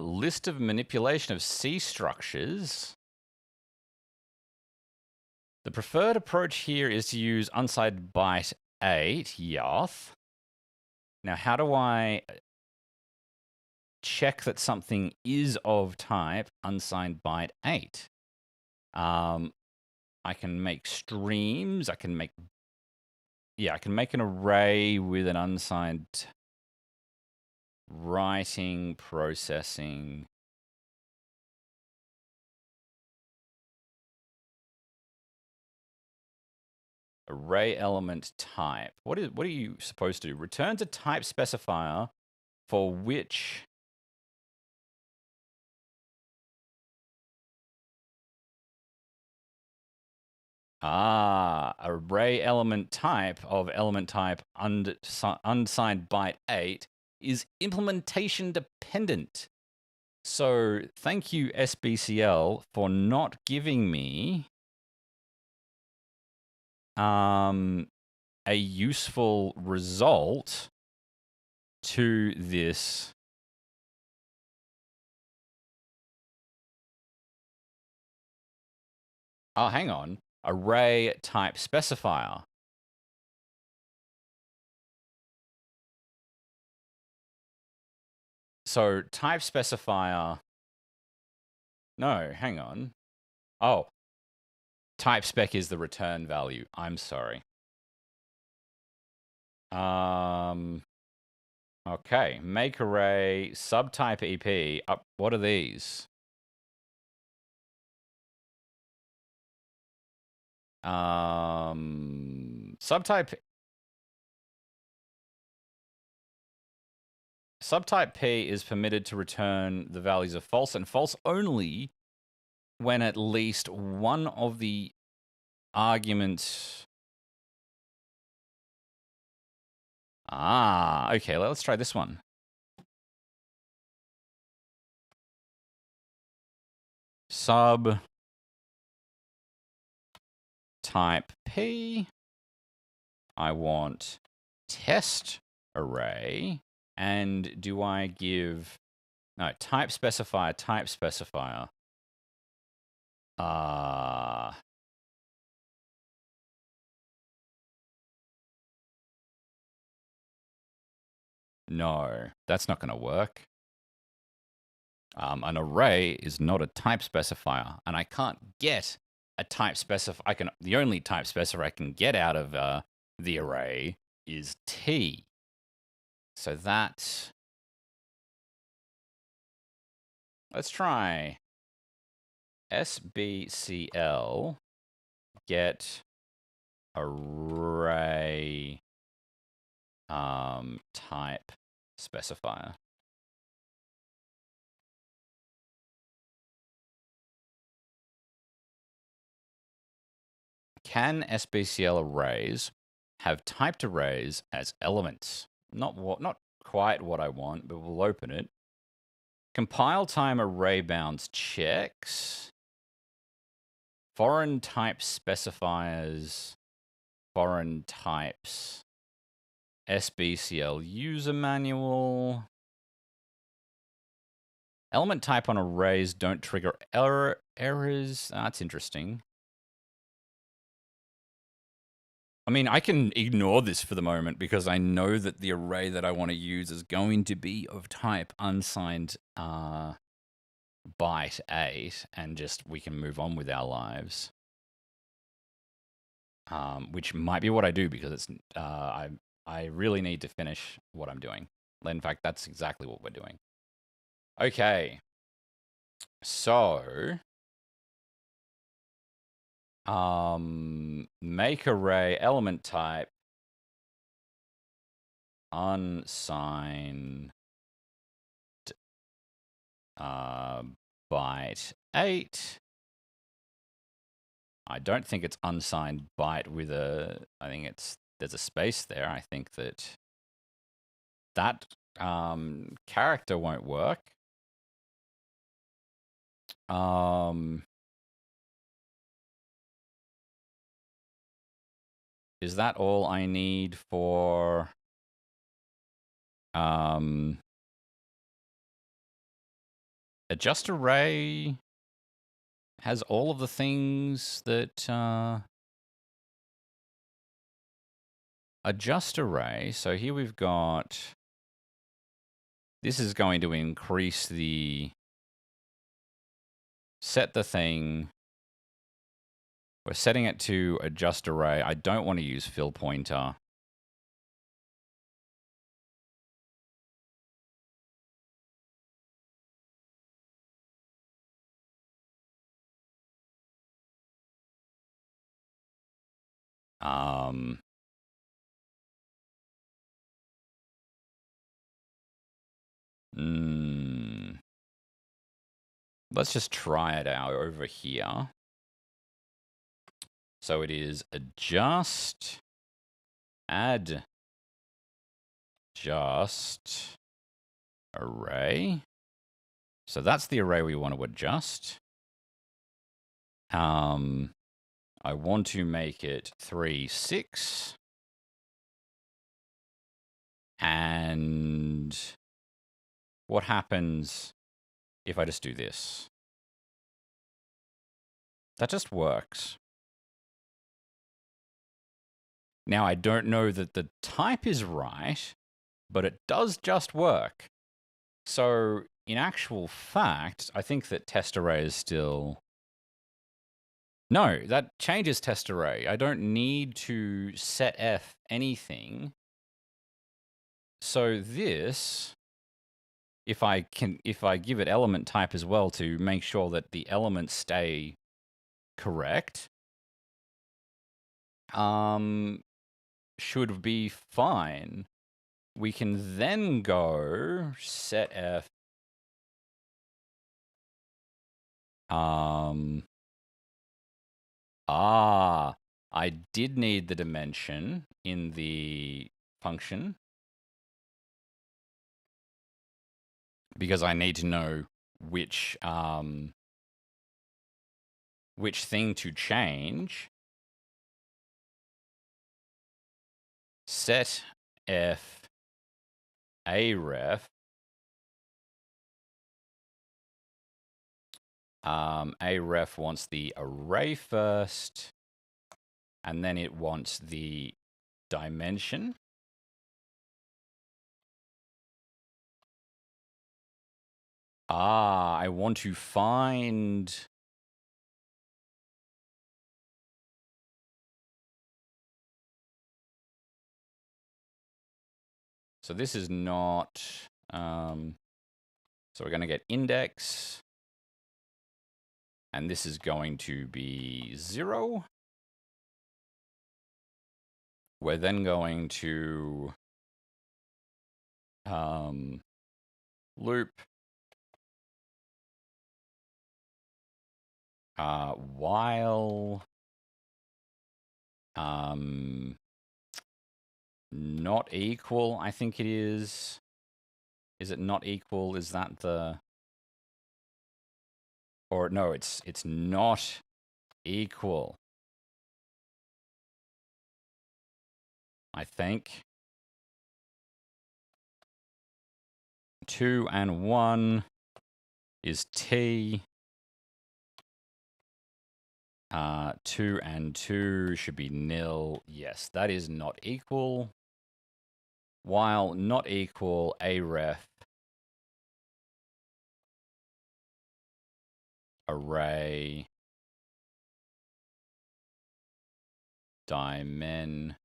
List of manipulation of C structures. The preferred approach here is to use unsigned byte 8, Yoth. Now, how do I check that something is of type unsigned byte 8? I can make streams. I can make an array with an unsigned writing, processing. Array element type. What are you supposed to do? Returns a type specifier for which array element type of element type unsigned byte 8 is implementation dependent. So thank you, SBCL, for not giving me a useful result to this hang on, array type specifier. So type specifier, no, hang on. Oh, type spec is the return value. I'm sorry. Okay, make array, subtype EP. What are these? Subtype P is permitted to return the values of false and false only when at least one of the arguments. Okay, let's try this one. Sub type P. I want test array. And do I give type specifier? No, that's not going to work. An array is not a type specifier, and I can't get a type specifier. The only type specifier I can get out of the array is T. So let's try SBCL get array type specifier. Can SBCL arrays have typed arrays as elements? Not quite what I want, but we'll open it. Compile time array bounds checks. Foreign type specifiers. Foreign types. SBCL user manual. Element type on arrays don't trigger errors. That's interesting. I mean, I can ignore this for the moment because I know that the array that I want to use is going to be of type unsigned byte 8, and we can move on with our lives. Which might be what I do because it's I really need to finish what I'm doing. In fact, that's exactly what we're doing. Okay. So make array element type unsigned byte 8. I don't think it's unsigned byte with I think there's a space there. I think that character won't work. Is that all I need for adjust array? Has all of the things that adjust array. So here we've got, this is going to increase set the thing. We're setting it to adjust array. I don't want to use fill pointer. Let's just try it out over here. So it is adjust, add, just array. So that's the array we want to adjust. I want to make it 3, 6. And what happens if I just do this? That just works. Now, I don't know that the type is right, but it does just work. So, in actual fact, I think that test array is still... No, that changes test array. I don't need to set F anything. So this, if I give it element type as well to make sure that the elements stay correct, should be fine. We can then go set F. I did need the dimension in the function because I need to know which thing to change. Set F aref. Aref wants the array first, and then it wants the dimension. I want to find... So this is not... so we're going to get index, and this is going to be 0. We're then going to loop while not equal, I think it is. Is it not equal? Is that the... Or no, it's not equal, I think. 2 and 1 is T. 2 and 2 should be nil. Yes, that is not equal. While not equal, aref array dimension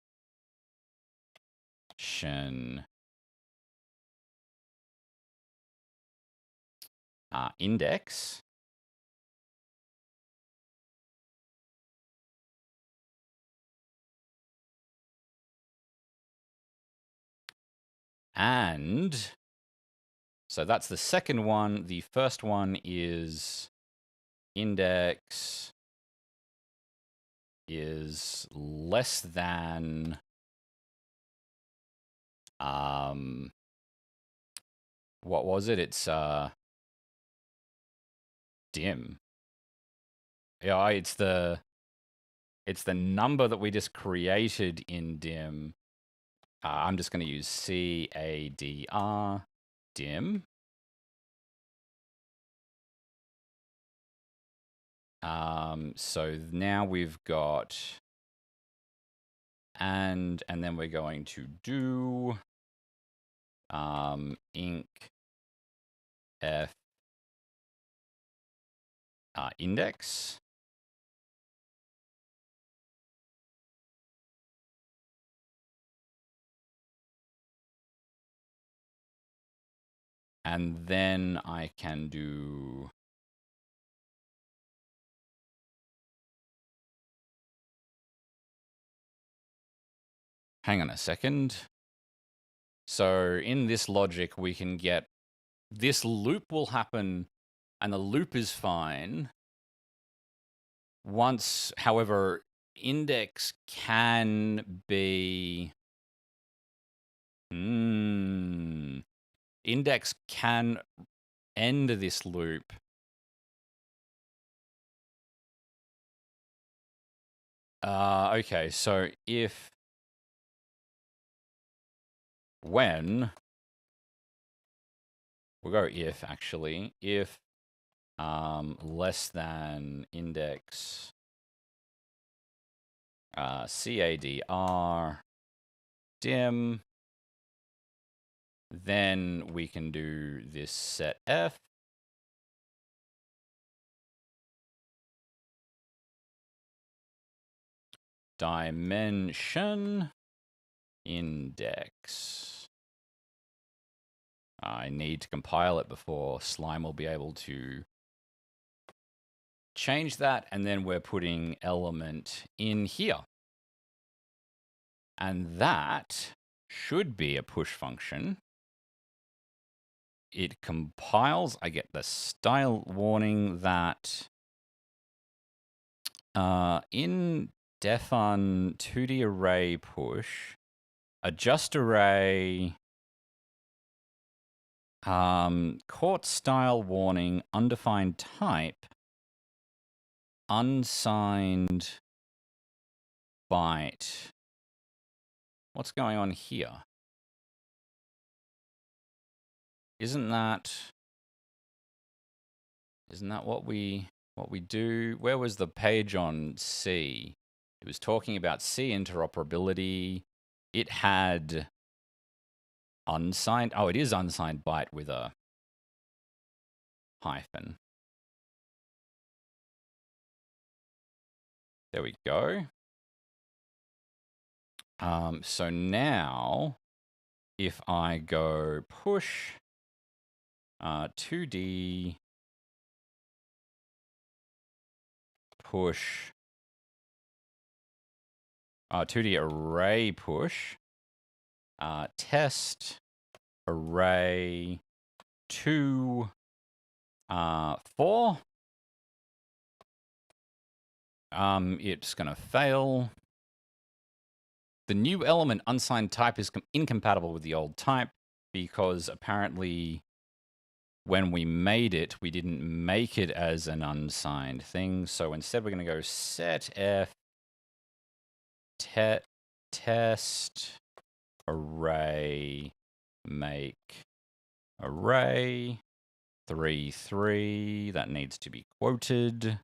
index. And so that's the second one. The first one is index is less than what was it? It's dim. Yeah, it's the number that we just created in dim. I'm just going to use CADR dim. So now we've got and then we're going to do inc f index. And then I can do hang on a second. So in this logic, we can get this loop will happen and the loop is fine. Once, however, index can be... Index can end this loop. Okay, so if when, we'll go if actually, if less than index cadr dim, then we can do this set f dimension index. I need to compile it before Slime will be able to change that, and then we're putting element in here. And that should be a push function. It compiles. I get the style warning that in defun 2D array push, adjust array, court style warning, undefined type, unsigned byte. What's going on here? Isn't that what we do? Where was the page on C? It was talking about C interoperability. It had unsigned. Oh, it is unsigned byte with a hyphen. There we go. So now, if I go push 2D push 2D array push test array 2 4, it's gonna fail. The new element unsigned type is incompatible with the old type because apparently when we made it, we didn't make it as an unsigned thing. So instead we're going to go set f test array make array 3 that needs to be quoted.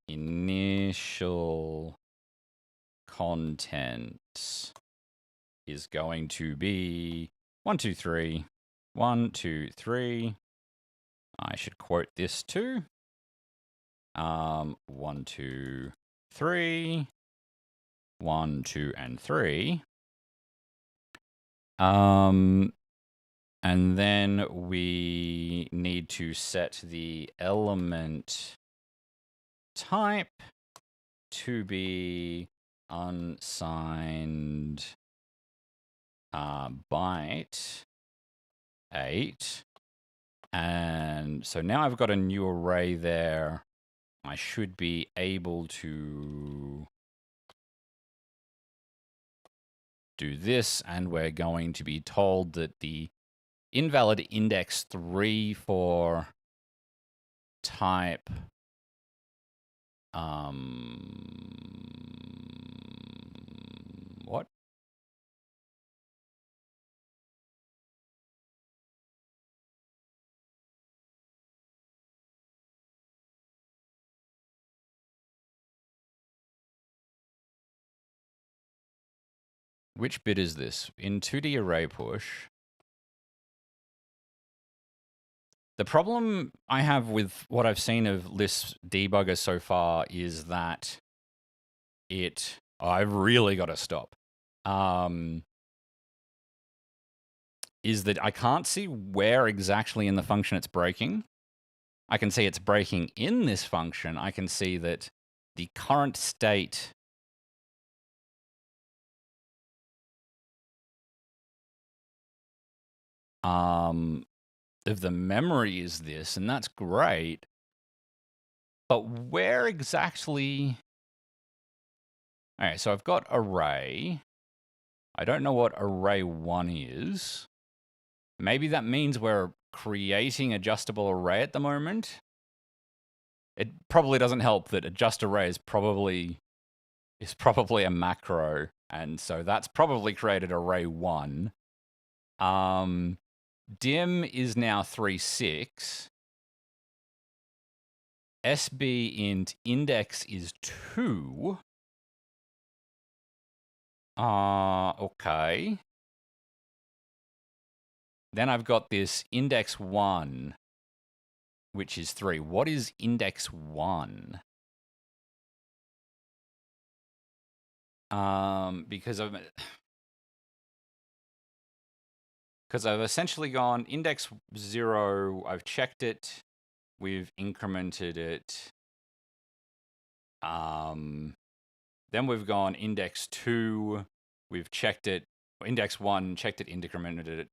Initial content is going to be 1 2 3 1 2 3. I should quote this too. 1 2 3 1 2 and 3. And then we need to set the element type to be unsigned byte 8. And so now I've got a new array there. I should be able to do this, and we're going to be told that the invalid index 3 for type what? Which bit is this? In 2D array push. The problem I have with what I've seen of Lisp debugger so far is that I've really got to stop. Is that I can't see where exactly in the function it's breaking. I can see it's breaking in this function. I can see that the current state of the memory is this, and that's great. But where exactly? All right, so I've got array. I don't know what array 1 is. Maybe that means we're creating adjustable array at the moment. It probably doesn't help that adjust array is probably a macro. And so that's probably created array 1. Dim is now 3, 6. SB int index is 2. Okay. Then I've got this index 1, which is 3. What is index 1? Because I've essentially gone index 0, I've checked it, we've incremented it. Then we've gone index 2, we've checked it, index 1, checked it, incremented it.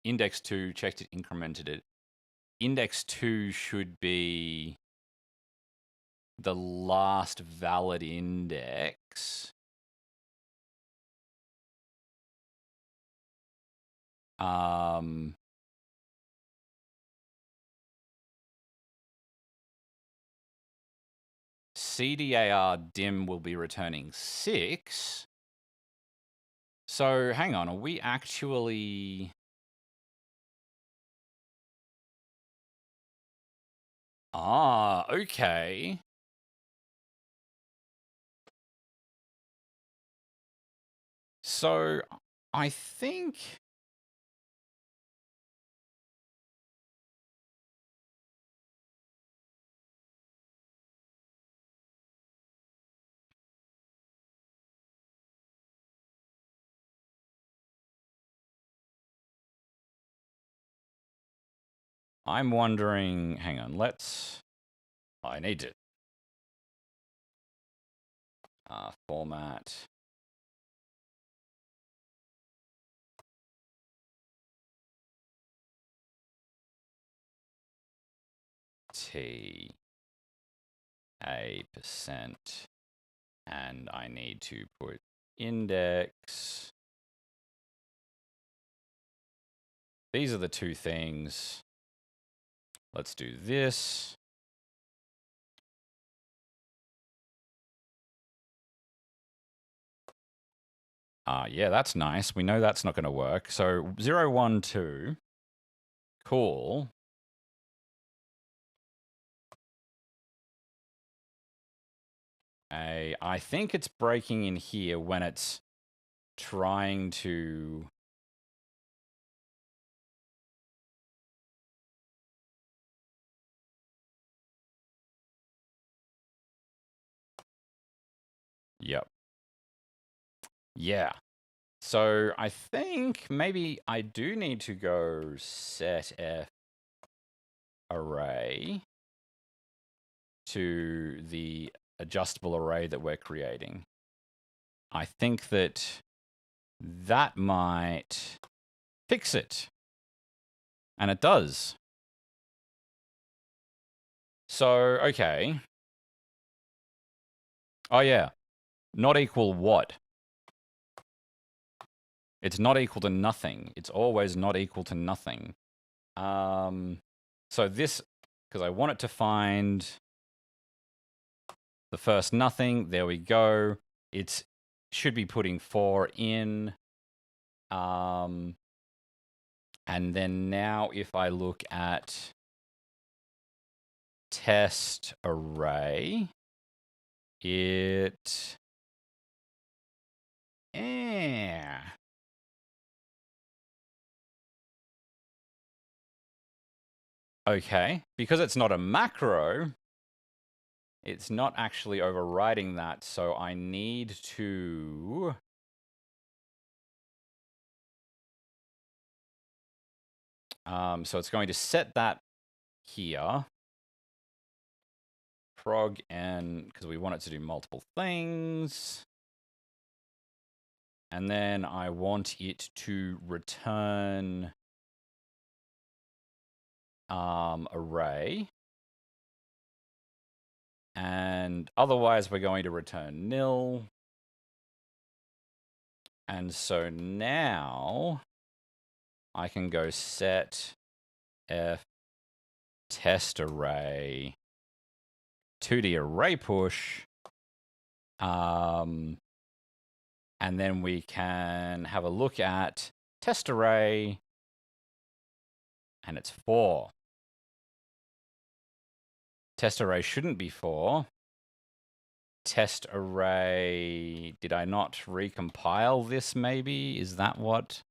Index 2, checked it, incremented it. Index 2 should be the last valid index. CDAR dim will be returning 6. So hang on, are we actually... okay. So I think... I'm wondering, hang on, I need to format T %, and I need to put index. These are the two things. Let's do this. Yeah, that's nice. We know that's not going to work. So 0, 1, 2. Cool. I think it's breaking in here when it's trying to... Yep. Yeah. So I think maybe I do need to go set f array to the adjustable array that we're creating. I think that might fix it. And it does. So, okay. Oh, yeah. Not equal what? It's not equal to nothing. It's always not equal to nothing. So this, because I want it to find the first nothing. There we go. It should be putting 4 in. And then now if I look at test array, it... Okay, because it's not a macro, it's not actually overriding that, so I need to... so it's going to set that here. Prog n, because we want it to do multiple things. And then I want it to return array. And otherwise, we're going to return nil. And so now I can go set f test array to the array push. And then we can have a look at test array, and it's 4. Test array shouldn't be 4. Test array, did I not recompile this maybe? Is that what?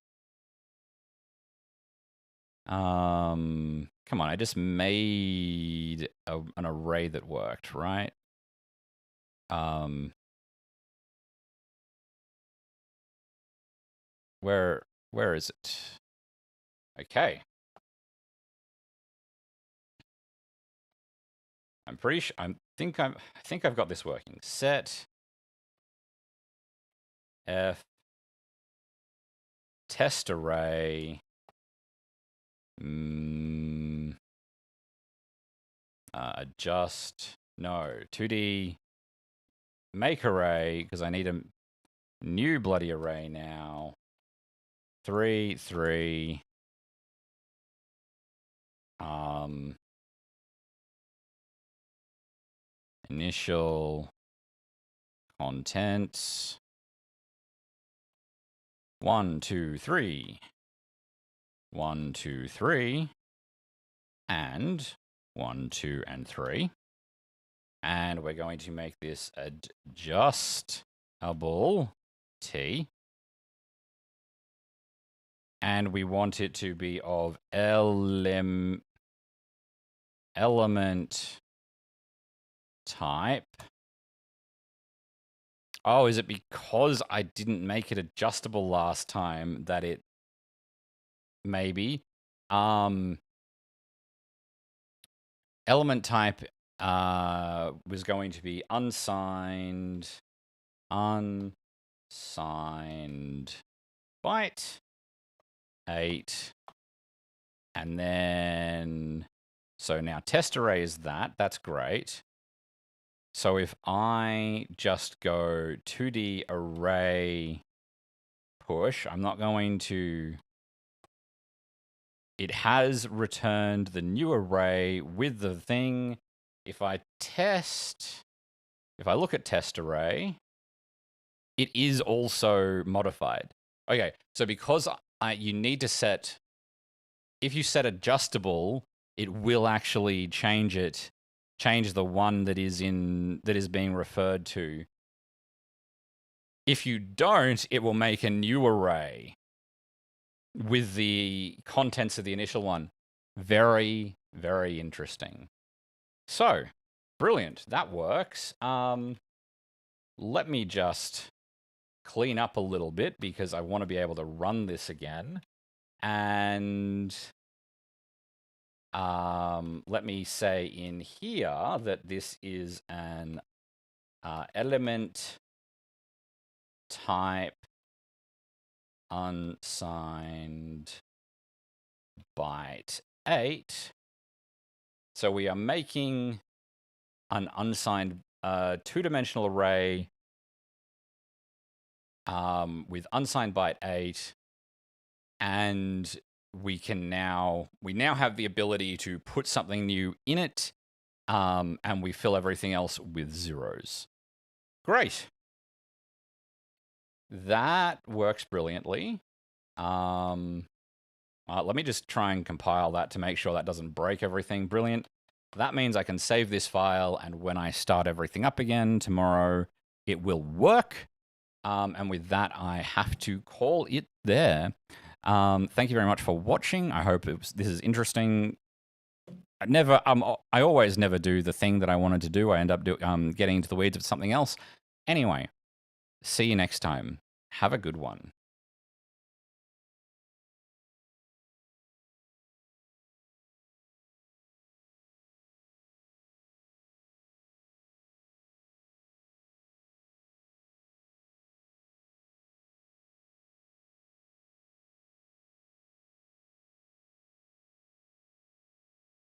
Come on, I just made an array that worked, right? Where is it? Okay. I'm pretty sure I think I've got this working. Set f test array adjust, no, 2D make array, because I need a new bloody array now. 3 3 initial contents 1 2 3 1 2 3 and 1 2 and 3, and we're going to make this adjustable t, and we want it to be of element type. Oh, is it because I didn't make it adjustable last time that it maybe element type was going to be unsigned byte 8, and then so now test array is that's great. So if I just go 2D array push, I'm not going to, it has returned the new array with the thing. If I look at test array, it is also modified. Okay, so because you need to set, if you set adjustable, it will actually change the one that is being referred to. If you don't, it will make a new array with the contents of the initial one. Very, very interesting. So, brilliant. That works. Let me just clean up a little bit because I want to be able to run this again. And let me say in here that this is an element type unsigned byte 8. So we are making an unsigned two-dimensional array with unsigned byte 8, and we now have the ability to put something new in it, and we fill everything else with zeros. Great. That works brilliantly. Let me just try and compile that to make sure that doesn't break everything. Brilliant. That means I can save this file, and when I start everything up again tomorrow, it will work. And with that, I have to call it there. Thank you very much for watching. I hope this is interesting. I always never do the thing that I wanted to do. I end up getting into the weeds of something else. Anyway, see you next time. Have a good one.